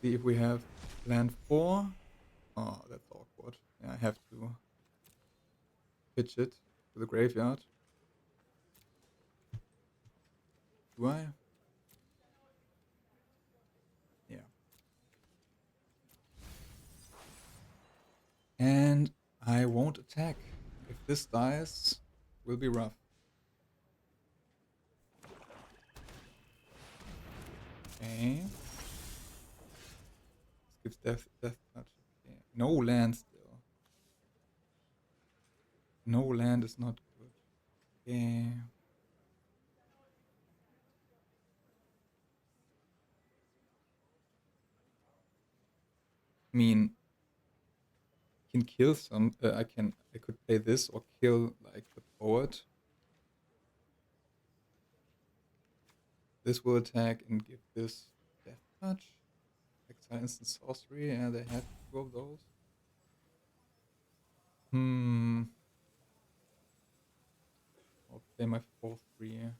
See if we have land 4. Oh, that's awkward. Yeah, I have to pitch it to the graveyard. Do I? Yeah. And I won't attack. If this dies, will be rough. Okay. Skips death touch. Okay. No land still. No land is not good. Okay. I mean, can kill some. I could play this or kill like the poet. This will attack and give this death touch. Exile instant sorcery. Yeah, they have 2 of those. I'll play my 4/3.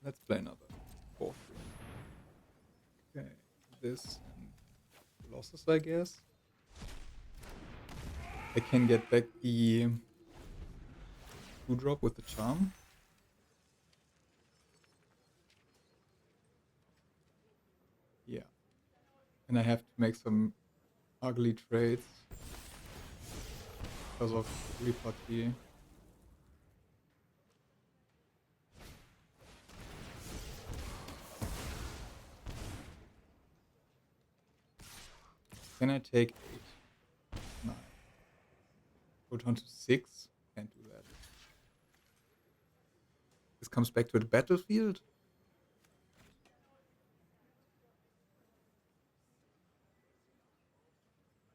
Let's play another 4/3. Okay, this and losses, I guess. I can get back the 2-drop with the charm. Yeah. And I have to make some ugly trades because of repartie. Can I take 8? 9. Go down to 6? Can't do that. This comes back to the battlefield?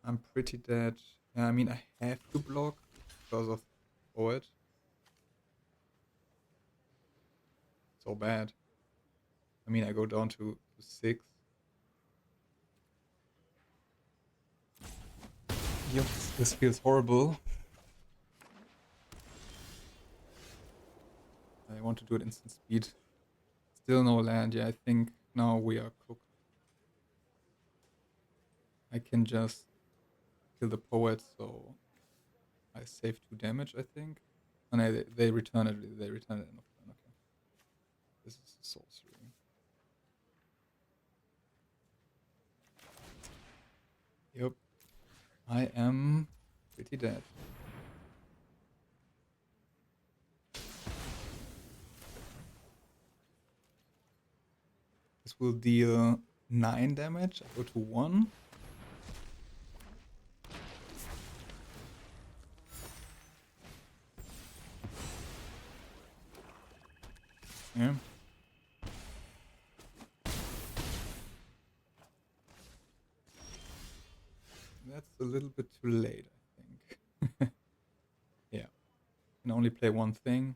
I'm pretty dead. Yeah, I mean, I have to block because of poet. So bad. I mean, I go down to 6. Yep, this feels horrible. I want to do it instant speed. Still no land. Yeah, I think now we are cooked. I can just kill the poet, so I save 2 damage, I think. Oh no, they return it. They return it enough turn. Okay. This is sorcery. Yep. I am pretty dead. This will deal 9 damage. I go to 1. Yeah. That's a little bit too late, I think. Yeah. Can only play one thing.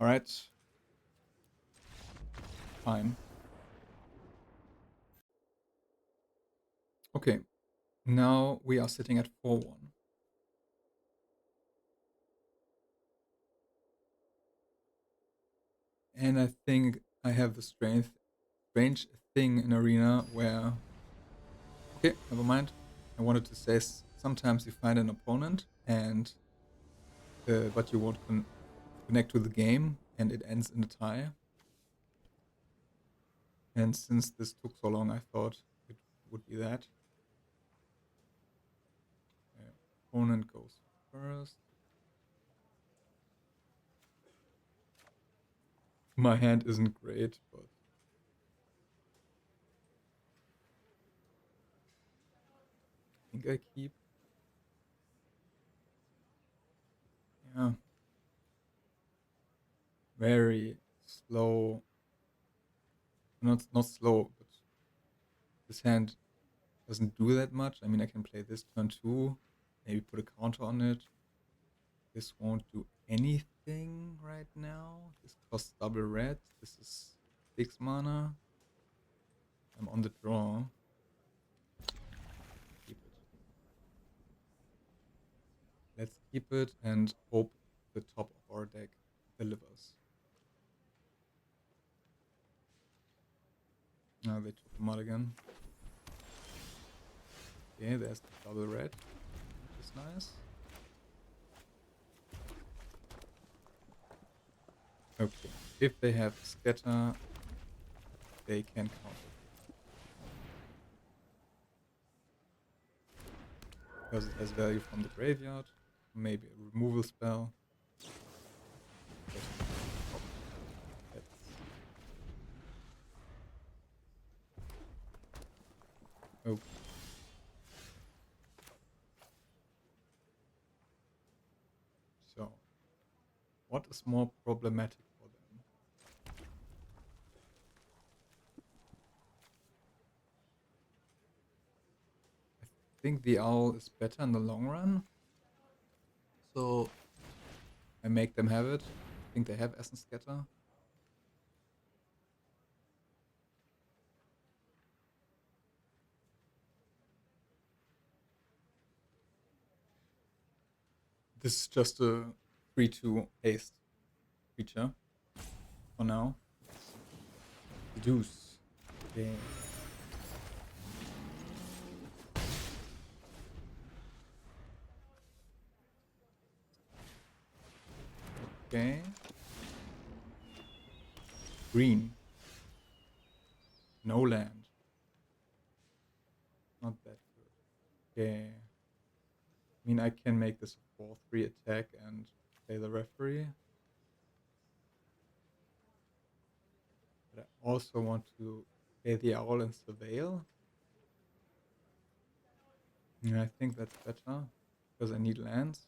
Alright. Fine. Okay. Now we are sitting at 4-1. And I think I have the strange thing in Arena where... Okay, never mind. I wanted to say sometimes you find an opponent and but you won't connect to the game and it ends in a tie. And since this took so long, I thought it would be that. Opponent goes first. My hand isn't great, but I think I keep. Yeah. Very slow. Not slow, but this hand doesn't do that much. I mean, I can play this turn 2, maybe put a counter on it. This won't do anything right now. This costs double red. This is 6 mana. I'm on the draw. Keep it. Let's keep it and hope the top of our deck delivers. Now they took the mulligan. Okay, there's the double red, which is nice. Okay, if they have scatter, they can counter. Because it has value from the graveyard, maybe a removal spell. Okay. So, what is more problematic for them? I think the owl is better in the long run. So, I make them have it. I think they have Essence Scatter. This is just a 3-2 haste creature for now. Deuce. Okay. Okay. Green. No land. Not that good. Okay. I mean, I can make this a 4-3 attack and play the referee. But I also want to play the owl and surveil. Yeah, I think that's better because I need lands.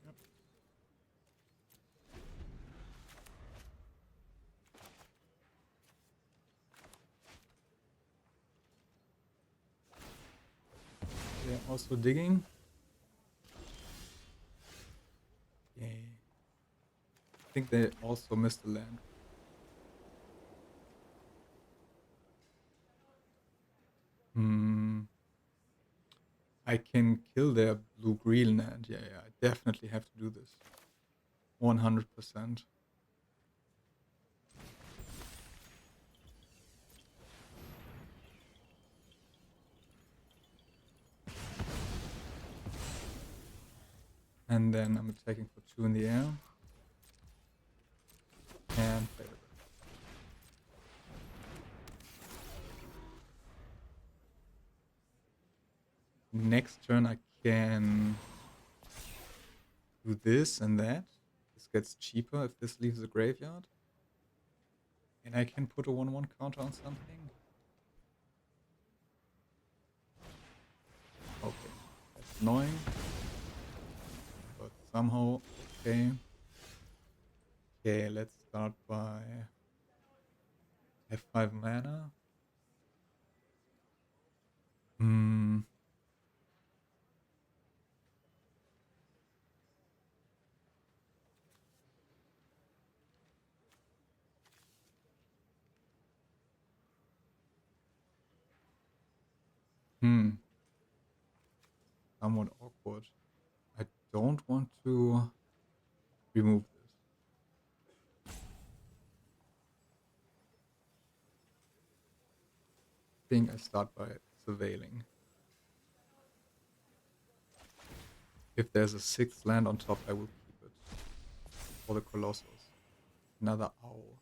Yep. They're also digging. Yay. I think they also missed the land. I can kill their blue-green land. Yeah, I definitely have to do this. 100%. And then I'm attacking for 2 in the air. And play the rest. Next turn I can do this and that. This gets cheaper if this leaves the graveyard. And I can put a 1-1 counter on something. Annoying. But somehow, okay. Okay, let's start by have 5 mana. Hmm. Hmm. Somewhat awkward. I don't want to remove this. I think I start by surveilling. If there's a 6th land on top, I will keep it. For the Colossus. Another owl.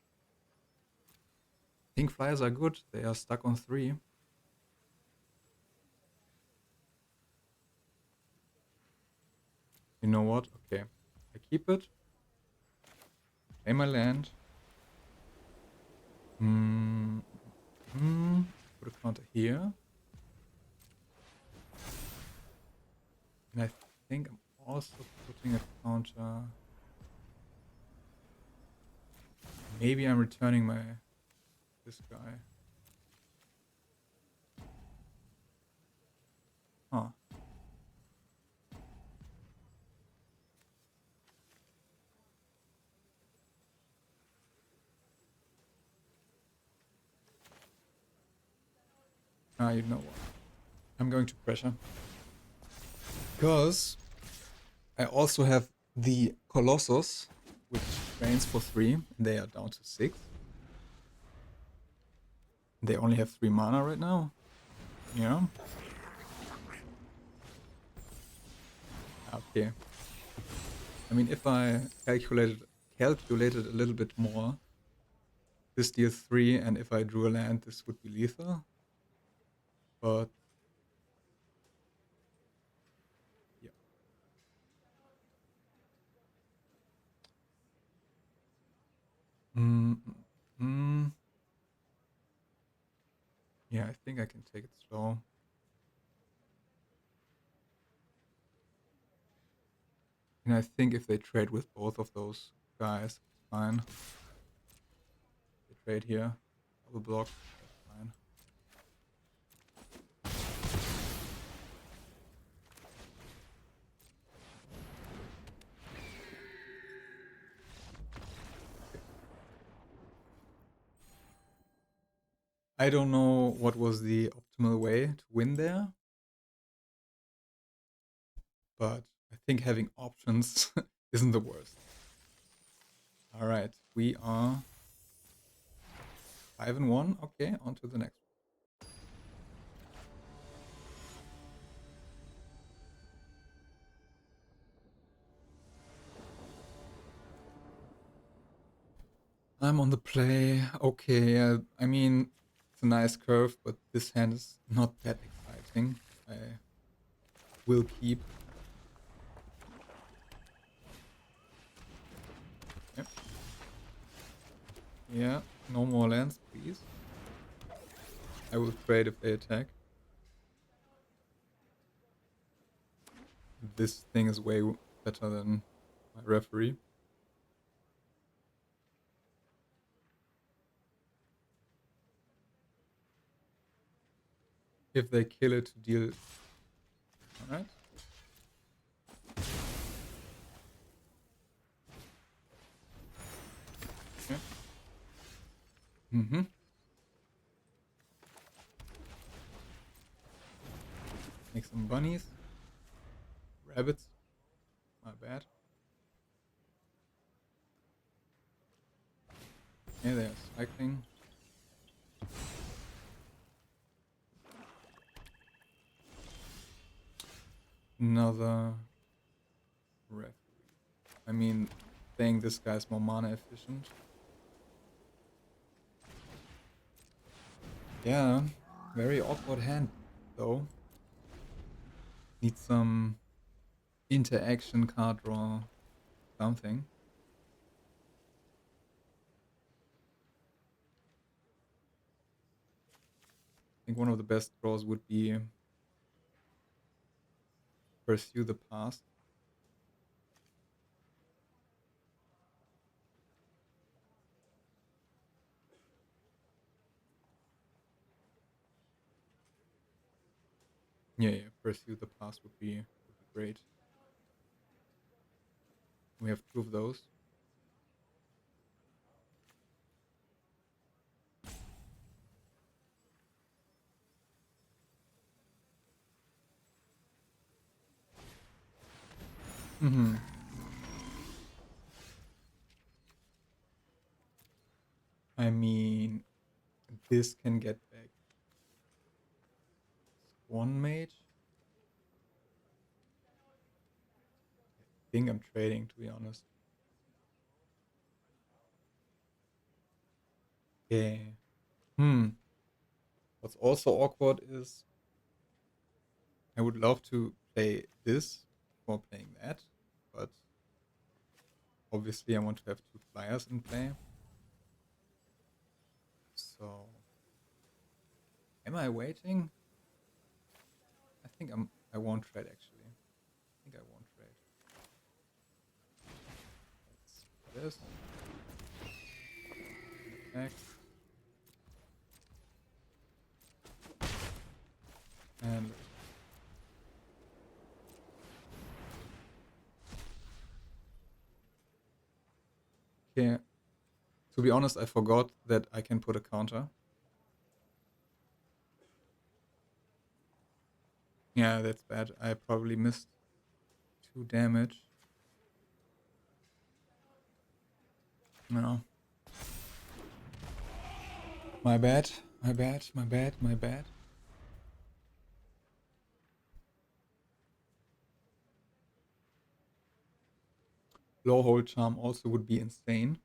Pink flyers are good. They are stuck on 3. You know what? Okay. I keep it. Play my land. Put a counter here. And I think I'm also putting a counter. Maybe I'm returning this guy. Huh. You know what? I'm going to pressure. Because I also have the Colossus, which drains for 3. And they are down to 6. They only have 3 mana right now. Yeah. Okay. I mean, if I calculated a little bit more, this deals 3, and if I drew a land, this would be lethal. But yeah. Yeah, I think I can take it slow. And I think if they trade with both of those guys, it's fine. They trade here, double block, that's fine. I don't know what was the optimal way to win there, but I think having options isn't the worst. All right, we are 5-1. Okay, on to the next. I'm on the play. Okay, I mean, it's a nice curve, but this hand is not that exciting. I will keep. Yep. Yeah, no more lands, please. I will trade if they attack. This thing is way better than my referee. If they kill it to deal. Alright. Yeah. Mm-hmm. Make some bunnies. Rabbits. My bad. Yeah, they're cycling. Another referee. I mean, saying this guy's more mana efficient. Yeah, very awkward hand though. Need some interaction, card draw, something. I think one of the best draws would be pursue the past. Yeah, pursue the past would be great. We have 2 of those. Mm-hmm. I mean, this can get back one mage. I think I'm trading, to be honest. Yeah. What's also awkward is I would love to play this before playing that, but obviously I want to have 2 flyers in play. So, am I waiting? I think I won't trade actually. I think I won't trade. Let's do this. Attack. And okay. To be honest, I forgot that I can put a counter. Yeah, that's bad. I probably missed 2 damage. No. My bad. My bad. My bad. My bad. Low hold charm also would be insane.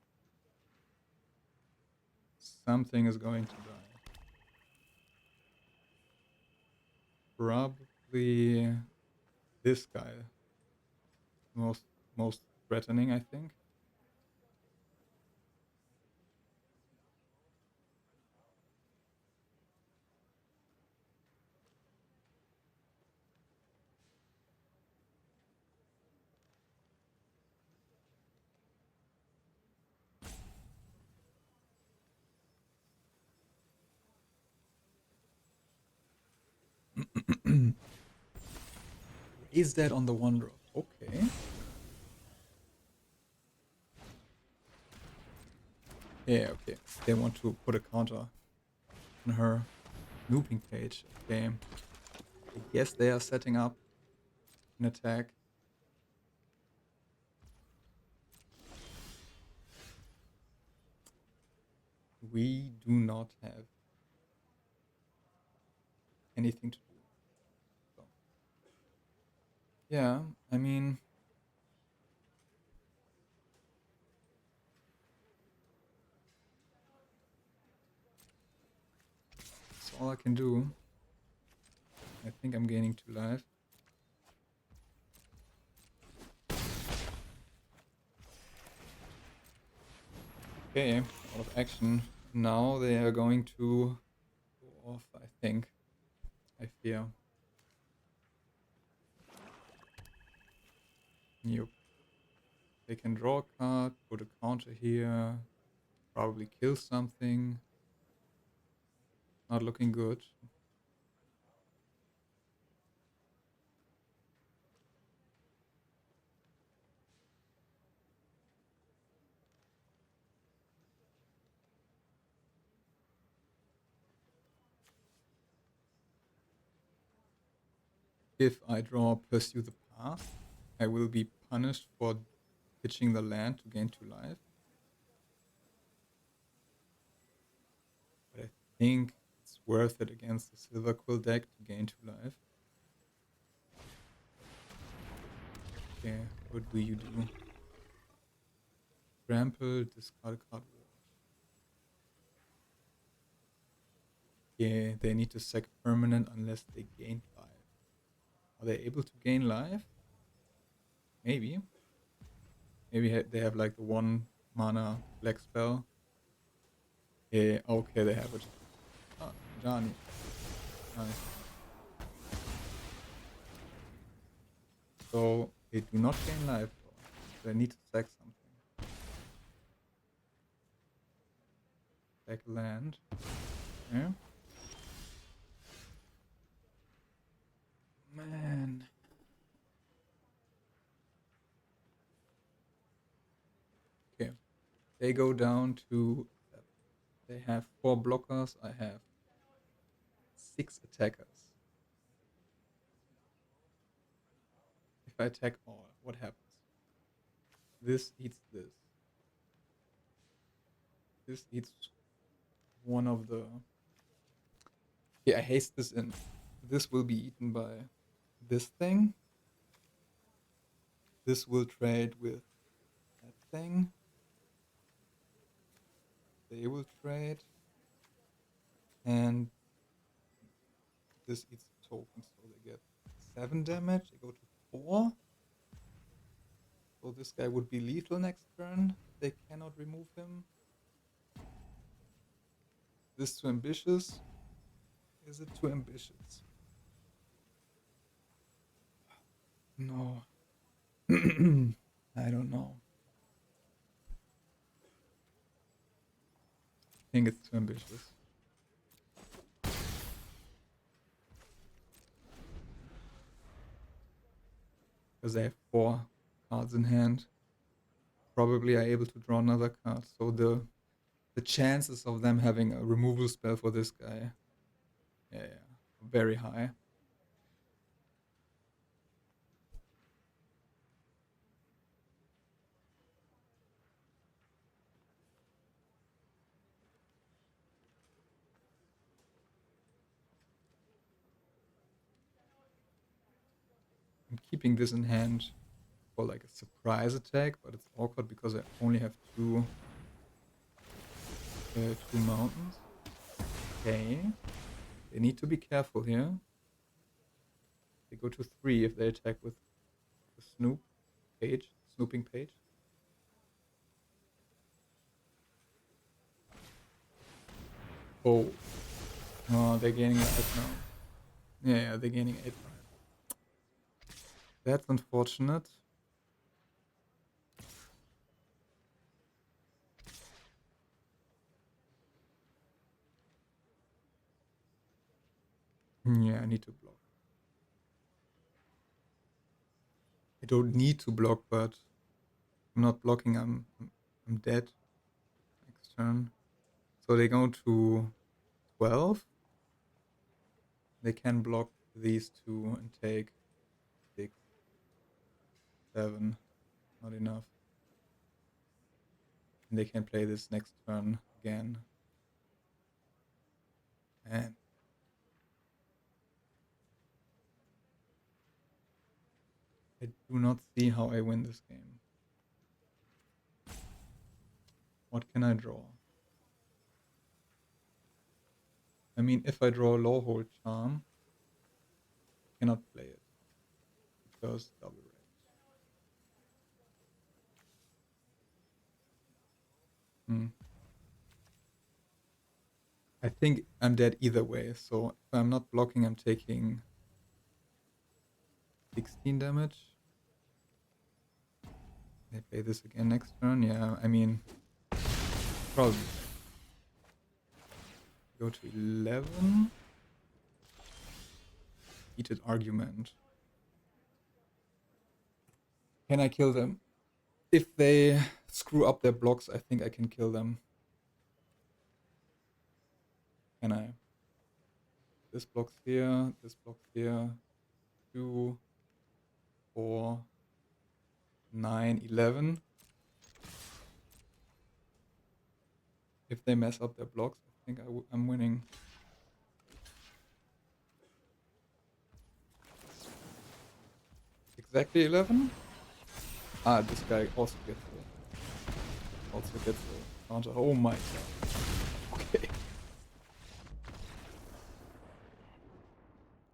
Something is going to die. Probably this guy. Most threatening, I think. Is that on the one drop? Okay. Yeah, okay. They want to put a counter on her looping page. Okay. I guess they are setting up an attack. We do not have anything to do. So, yeah, I mean, that's all I can do. I think I'm gaining 2 life. Okay, out of action. Now they are going to go off, I think. I fear. Yep. They can draw a card, put a counter here, probably kill something. Not looking good. If I draw Pursue the Path, I will be punished for pitching the land to gain 2 life. But I think it's worth it against the Silver Quill deck to gain 2 life. Okay, what do you do? Trample, discard a card. Yeah, they need to sack permanent unless they gain life. Are they able to gain life? Maybe. Maybe they have like the 1 mana black spell. Yeah, okay, they have it. Ah, Johnny. Nice. So they do not gain life though. They need to sack something. Sack land. Okay. Man. Okay. They go down to 7. They have 4 blockers. I have 6 attackers. If I attack all, what happens? This eats this. This eats one of the... Yeah, I haste this in. This will be eaten by this thing. This will trade with that thing. They will trade. And this eats the token, so they get 7 damage. They go to 4. So this guy would be lethal next turn. They cannot remove him. This too ambitious? Is it too ambitious? No. I don't know. I think it's too ambitious. Because they have 4 cards in hand. Probably are able to draw another card. So the chances of them having a removal spell for this guy, yeah, very high. I'm keeping this in hand for like a surprise attack, but it's awkward because I only have two mountains. Okay, they need to be careful here. They go to 3 if they attack with the snooping page. Oh, they're gaining life now. Yeah, they're gaining 8 life. That's unfortunate. Yeah, I need to block. I don't need to block, but I'm not blocking. I'm dead next turn. So they go to 12. They can block these 2 and take 6, 7. Not enough. And they can play this next turn again. And I do not see how I win this game. What can I draw? I mean, if I draw a low hold charm, I cannot play it because double range. I think I'm dead either way. So if I'm not blocking, I'm taking 16 damage. They play this again next turn. Yeah, I mean, probably. Go to 11. Heated argument. Can I kill them? If they screw up their blocks, I think I can kill them. Can I? This blocks here, this blocks here. 2, 4, 9, 11. If they mess up their blocks, I think I'm winning. Exactly 11? Ah, this guy also gets the counter. Oh my god. Okay.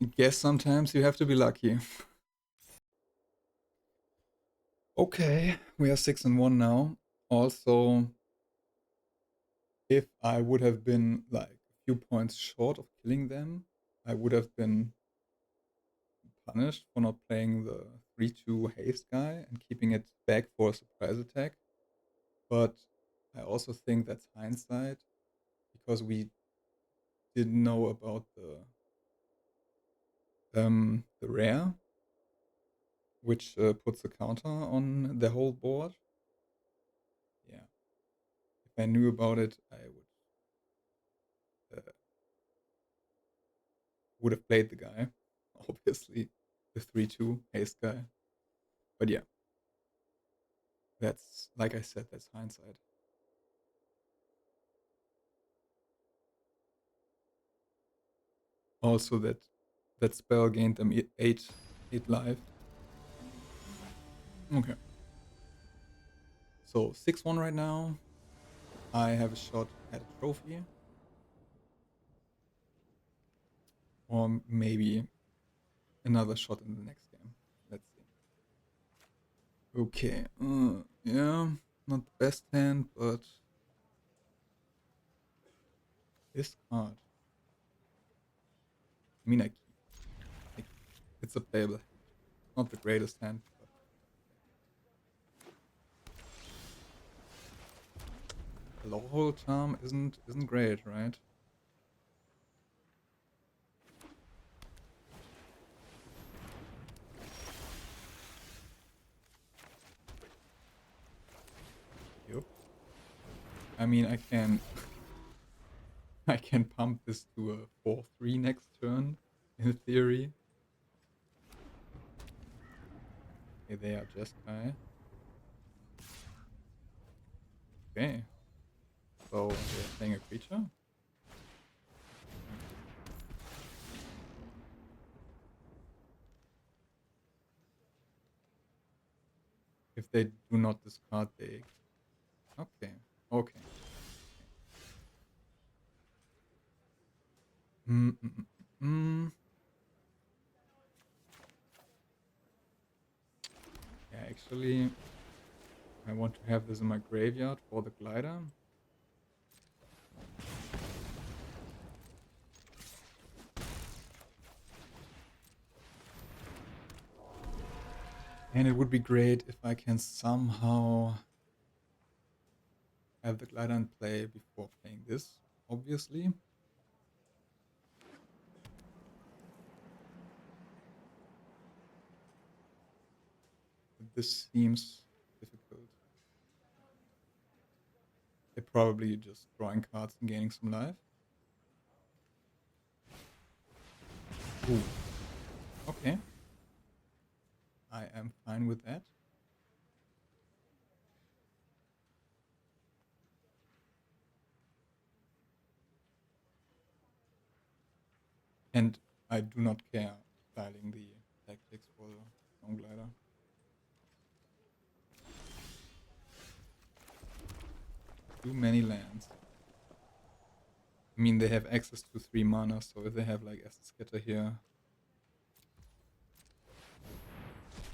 I guess sometimes you have to be lucky. Okay, we are 6-1 now. Also, if I would have been like a few points short of killing them, I would have been punished for not playing the 3/2 haste guy and keeping it back for a surprise attack. But I also think that's hindsight because we didn't know about the rare, which puts a counter on the whole board. Yeah, if I knew about it, I would have played the guy, obviously, the 3/2 haste guy. But yeah, that's like I said, that's hindsight. Also, that spell gained them eight life. Okay, so 6-1 right now. I have a shot at a trophy, or maybe another shot in the next game. Let's see. Okay, yeah, not the best hand, but this card. I mean, I keep. It's a playable hand. Not the greatest hand, but the low hole charm isn't great, right? Yep. I mean, I can I can pump this to a 4/3 next turn, in theory. Okay, they are just guy. Okay, so they're playing a creature. If they do not discard, they. Okay, okay. Mm, mm, mm, mm. Yeah, actually, I want to have this in my graveyard for the glider. And it would be great if I can somehow have the glider in play before playing this, obviously. But this seems difficult. They're probably just drawing cards and gaining some life. Ooh. Okay. I am fine with that. And I do not care styling the tactics for the Stone Glider. Too many lands. I mean, they have access to 3 mana, so if they have like Acid Scatter here,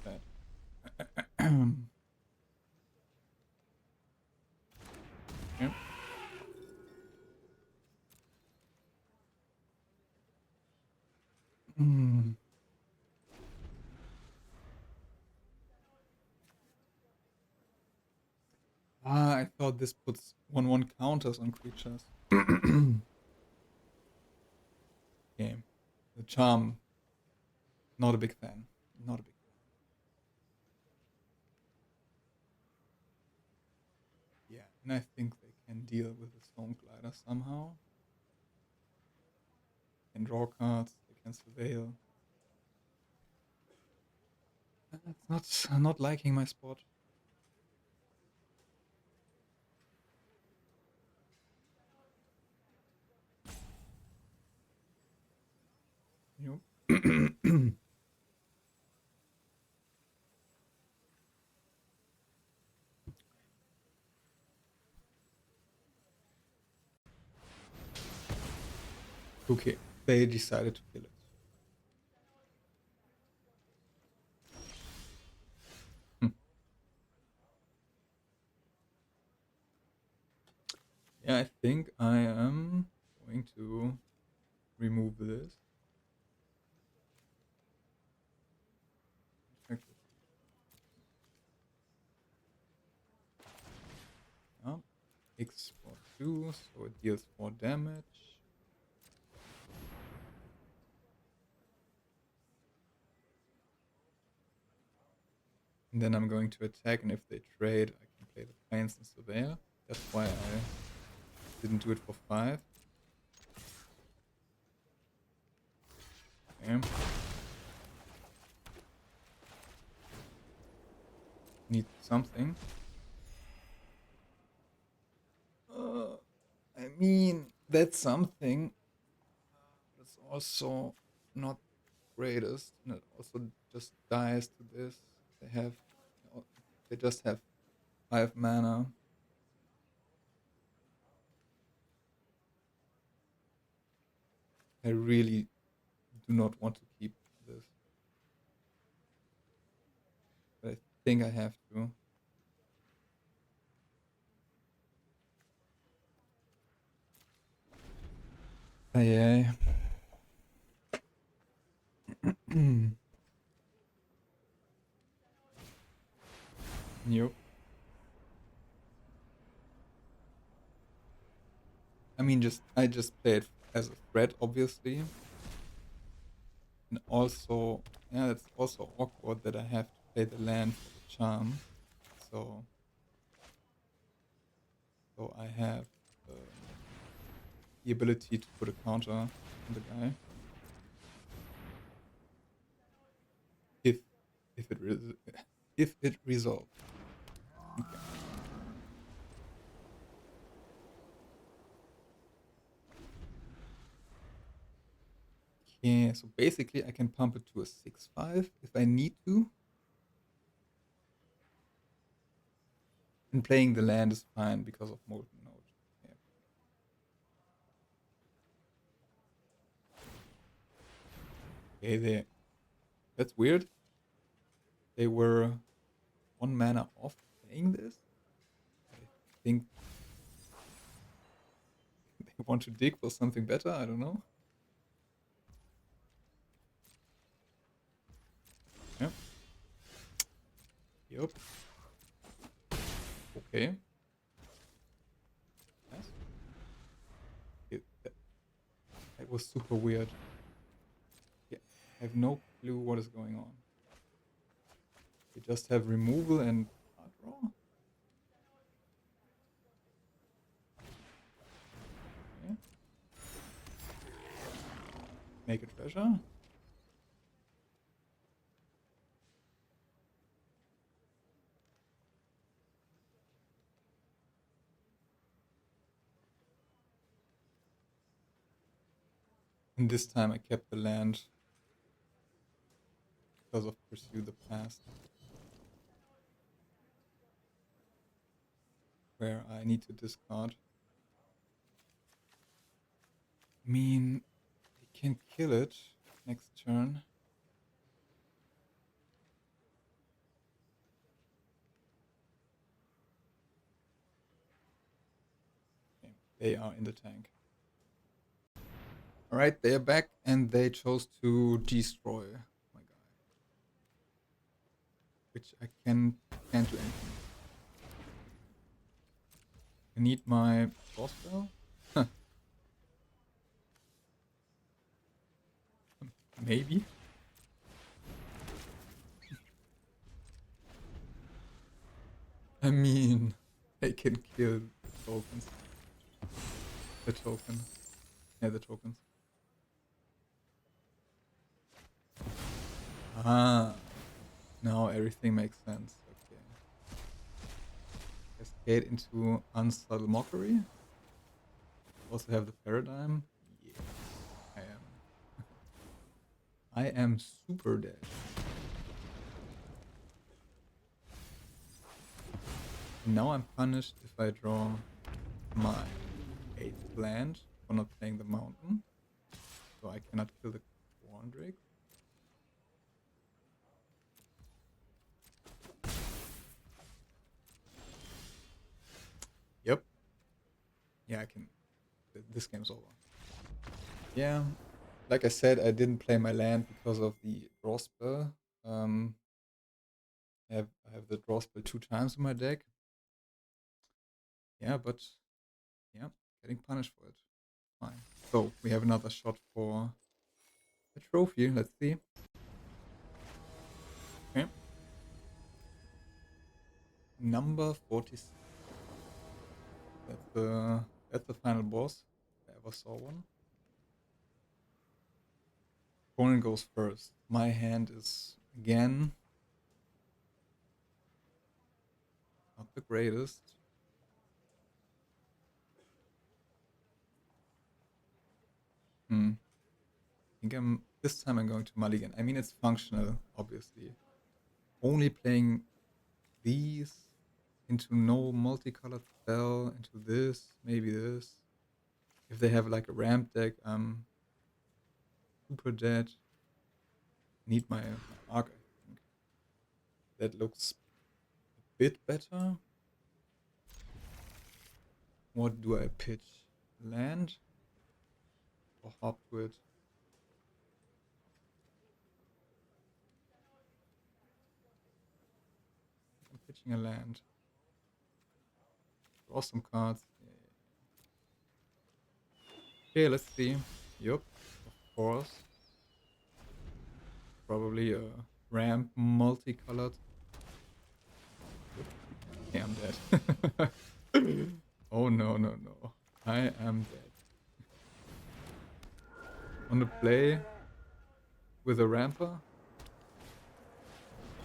bad. Yeah. Mm. Ah, I thought this puts 1/1 counters on creatures. Okay. The charm, not a big fan. Not a big fan. Yeah, and I think they can deal with the Stone Glider somehow. Can draw cards, they can surveil. That's not liking my spot. Yep. Okay, they decided to kill it. Hmm. Yeah, I think I am going to remove this. Check this. 2, so it deals 4 damage. And then I'm going to attack, and if they trade, I can play the Plains and Surveyor. That's why I didn't do it for 5. Okay. Need something. I mean, that's something. But it's also not greatest, and it also just dies to this. They have, they just have 5 mana. I really do not want to keep this, but I think I have to. Aye, aye. Yep. I mean, I just played as a threat, obviously, and also, yeah, it's also awkward that I have to play the land for the charm. So, so I have the ability to put a counter on the guy if if it if it resolves. Okay. Yeah, so basically I can pump it to a 6/5 if I need to. And playing the land is fine because of Molten Node. Yeah. Okay, that's weird. They were 1 mana off playing this. I think they want to dig for something better. I don't know. Yeah. Yep. Okay. Yes. That was super weird. Yeah. I have no clue what is going on. They just have removal and card draw. Okay. Make a treasure. And this time I kept the land because of Pursue the Past, where I need to discard. I mean, they can kill it next turn. Okay, they are in the tank. Alright, they are back and they chose to destroy my guy. Which I can't do anything. I need my crossbow. Maybe. I mean, they can kill tokens. The token. Yeah, the tokens. Ah, now everything makes sense. Okay. Cascade into Unsubtle Mockery. Also have the Paradigm. Yes, I am. I am super dead. And now I'm punished if I draw my 8th land for not playing the mountain. So I cannot kill the Corn Drake. Yep. Yeah, I can. This game's over. Yeah. Like I said, I didn't play my land because of the draw spell. I have the draw spell 2 times in my deck. Yeah, but Yeah, getting punished for it. Fine. So, we have another shot for a trophy. Let's see. Okay. Number 46. That's the final boss, if I ever saw one. Opponent goes first. My hand is, again, not the greatest. I think this time I'm going to mulligan. I mean, it's functional, obviously. Only playing these into no multicolored spell, into this, maybe this. If they have like a ramp deck, I'm super dead. Need my arc, I think. That looks a bit better. What do I pitch? Land? Or hop to it? I'm pitching a land. Draw some cards. Okay, let's see. Yup, of course. Probably a ramp multicolored. Okay, I'm dead. Oh no, no, no. I am dead. Wanna play with a ramper?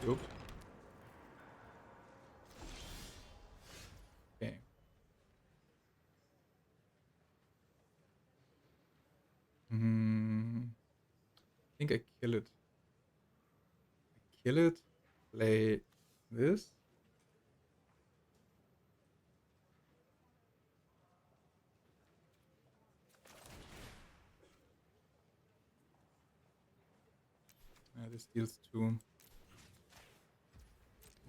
Yup. Okay. I think I kill it. Kill it. Play this. This deals 2.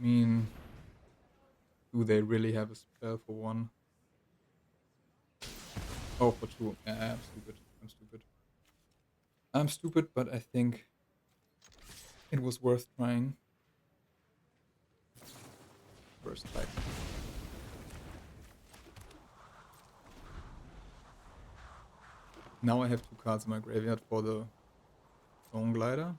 I mean, do they really have a spell for 1? Oh, for 2. Yeah, I'm stupid. I'm stupid. I'm stupid, but I think it was worth trying. First type. Now I have 2 cards in my graveyard for the Stone Glider.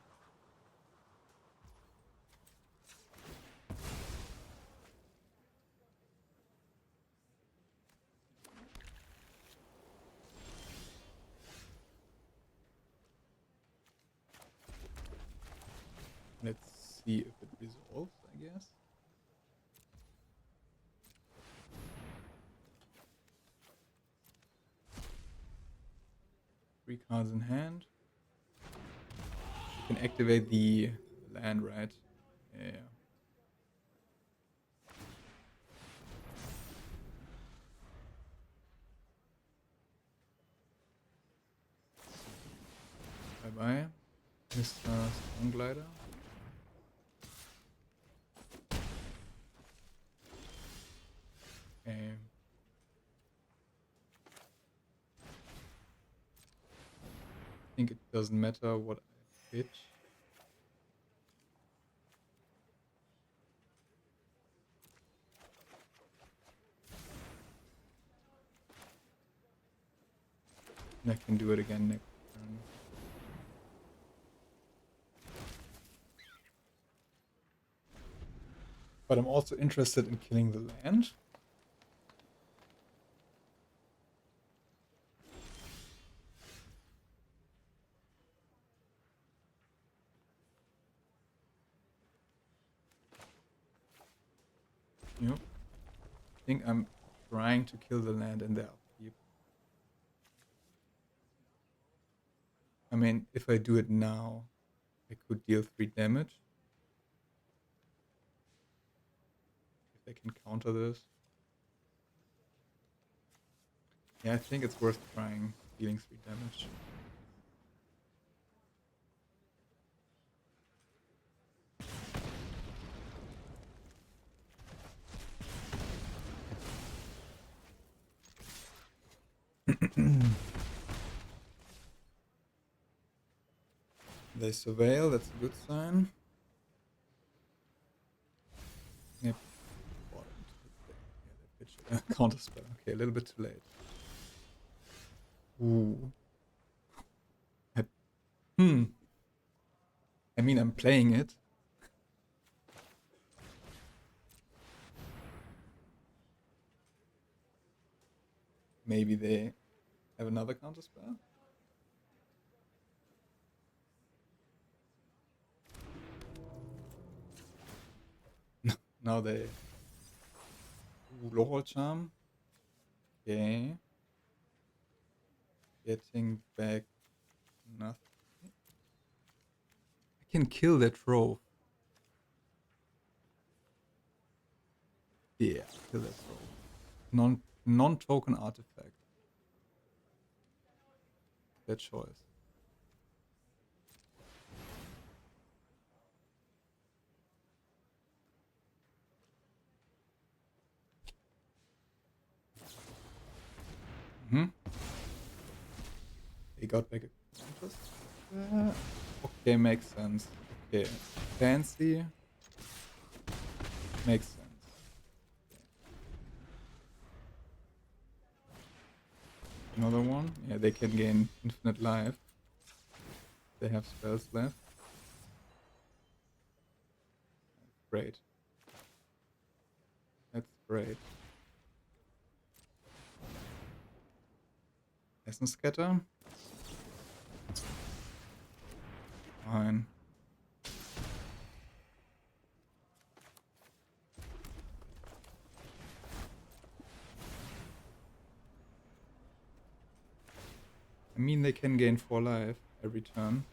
Let's see if it resolves, I guess. Three cards in hand. You can activate the land, right? Yeah. Bye-bye, Mr. Stone Glider. Okay. I think it doesn't matter what I pitch. And I can do it again next turn. But I'm also interested in killing the land. Yep. I think I'm trying to kill the land in their upkeep. I mean, if I do it now, I could deal 3 damage. If I can counter this. Yeah, I think it's worth trying, dealing 3 damage. They surveil, that's a good sign. Yep. Yeah, they pitch a counter spell. Okay, a little bit too late. Ooh. I, hmm. I mean, I'm playing it. Maybe they have another counter spell? Now they... Ooh, Lore Charm. Okay. Getting back nothing. I can kill that trove. Yeah, kill that trove. Non-token artifact. That choice. Mm-hmm. They got back a contest. Okay, makes sense. Okay, fancy. Makes sense. Another one. Yeah, they can gain infinite life. They have spells left. Great. That's great. Essence Scatter. Fine. I mean, they can gain 4 life every turn.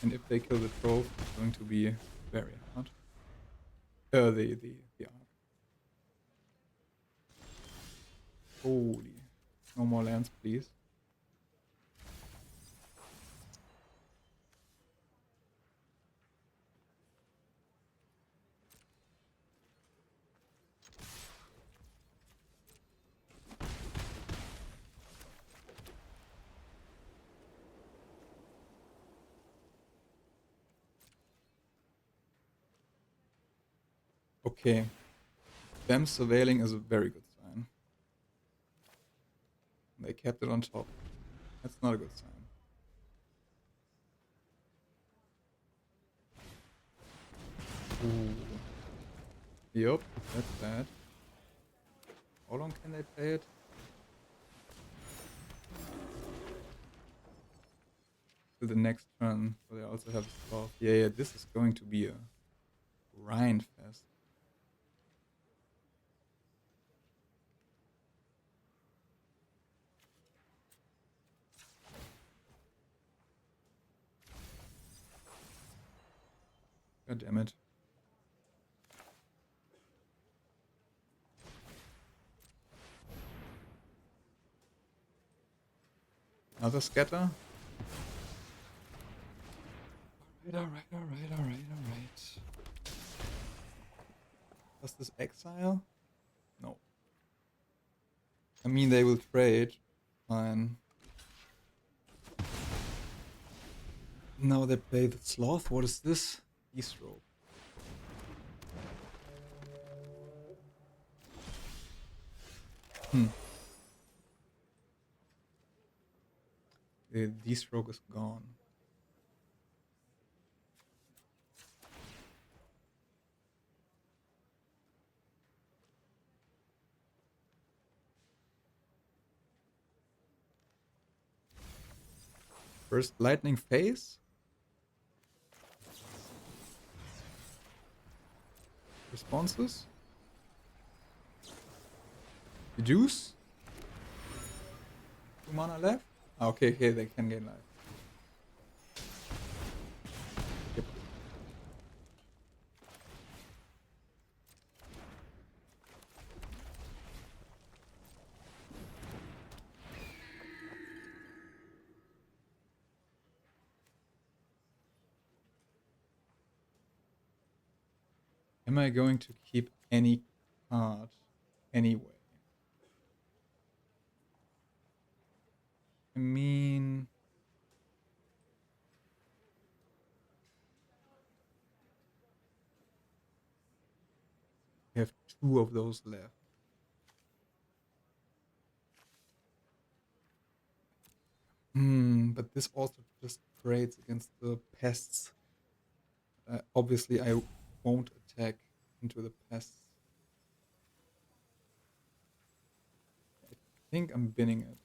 And if they kill the trove, it's going to be very hard. The arc. Holy. No more lands, please. Okay. Them surveilling is a very good sign. They kept it on top. That's not a good sign. Ooh. Yup, that's bad. How long can they play it? To the next turn, so they also have a sloth. Yeah, this is going to be a grind fest. God damn it. Another scatter? Alright. Does this exile? No. I mean, they will trade. Fine. Now they play the sloth. What is this? Beast rope. The D-stroke is gone. First lightning phase. Responses. Reduce. 2 mana left. Ah, okay, they can gain life. Yep. Am I going to keep any card anyway? I mean... have 2 of those left. But this also just trades against the pests. Obviously, I won't attack into the pests. I think I'm binning it.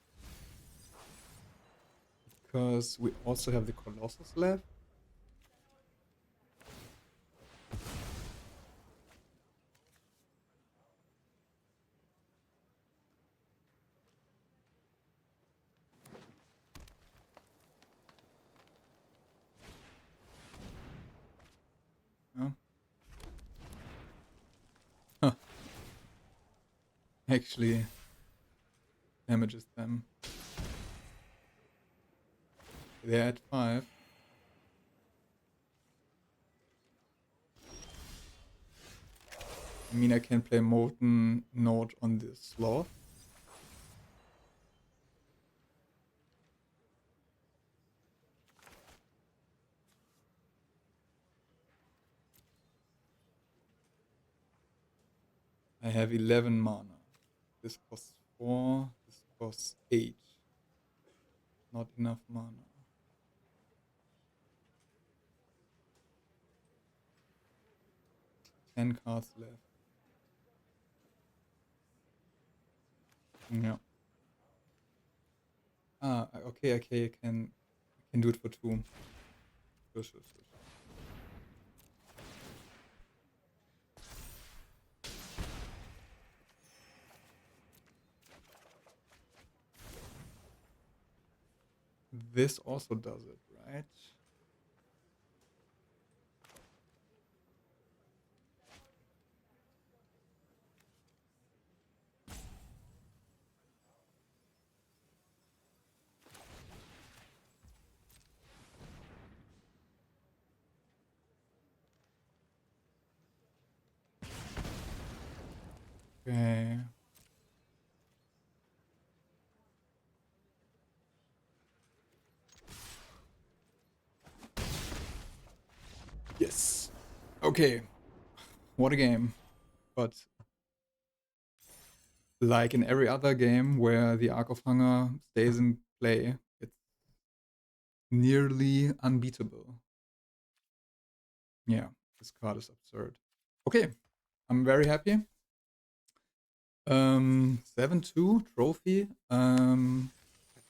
Because we also have the Colossus left. Yeah. Huh. Actually damages them. They're at 5. I mean, I can play Molten Note on this sloth. I have 11 mana. This costs 4. This costs 8. Not enough mana. 10 cards left. Yeah. Okay, I can do it for 2. Sure. This also does it, right? Okay. Yes. Okay. What a game. But like in every other game where the Arc of Hunger stays in play, it's nearly unbeatable. Yeah, this card is absurd. Okay, I'm very happy. 7-2 trophy. I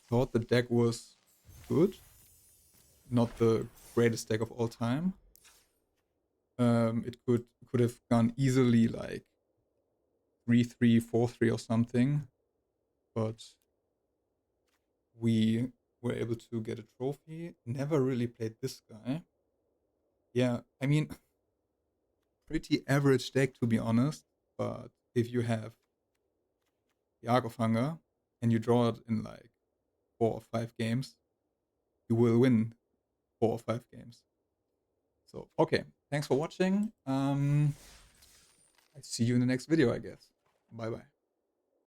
thought the deck was good. Not the greatest deck of all time. It could have gone easily like 3-3, 4-3 or something, but we were able to get a trophy. Never really played this guy. Yeah, I mean, pretty average deck to be honest. But if you have the Arc of Hunger and you draw it in like 4 or 5 games, you will win 4 or 5 games. So okay, thanks for watching. I see you in the next video, I guess. Bye bye.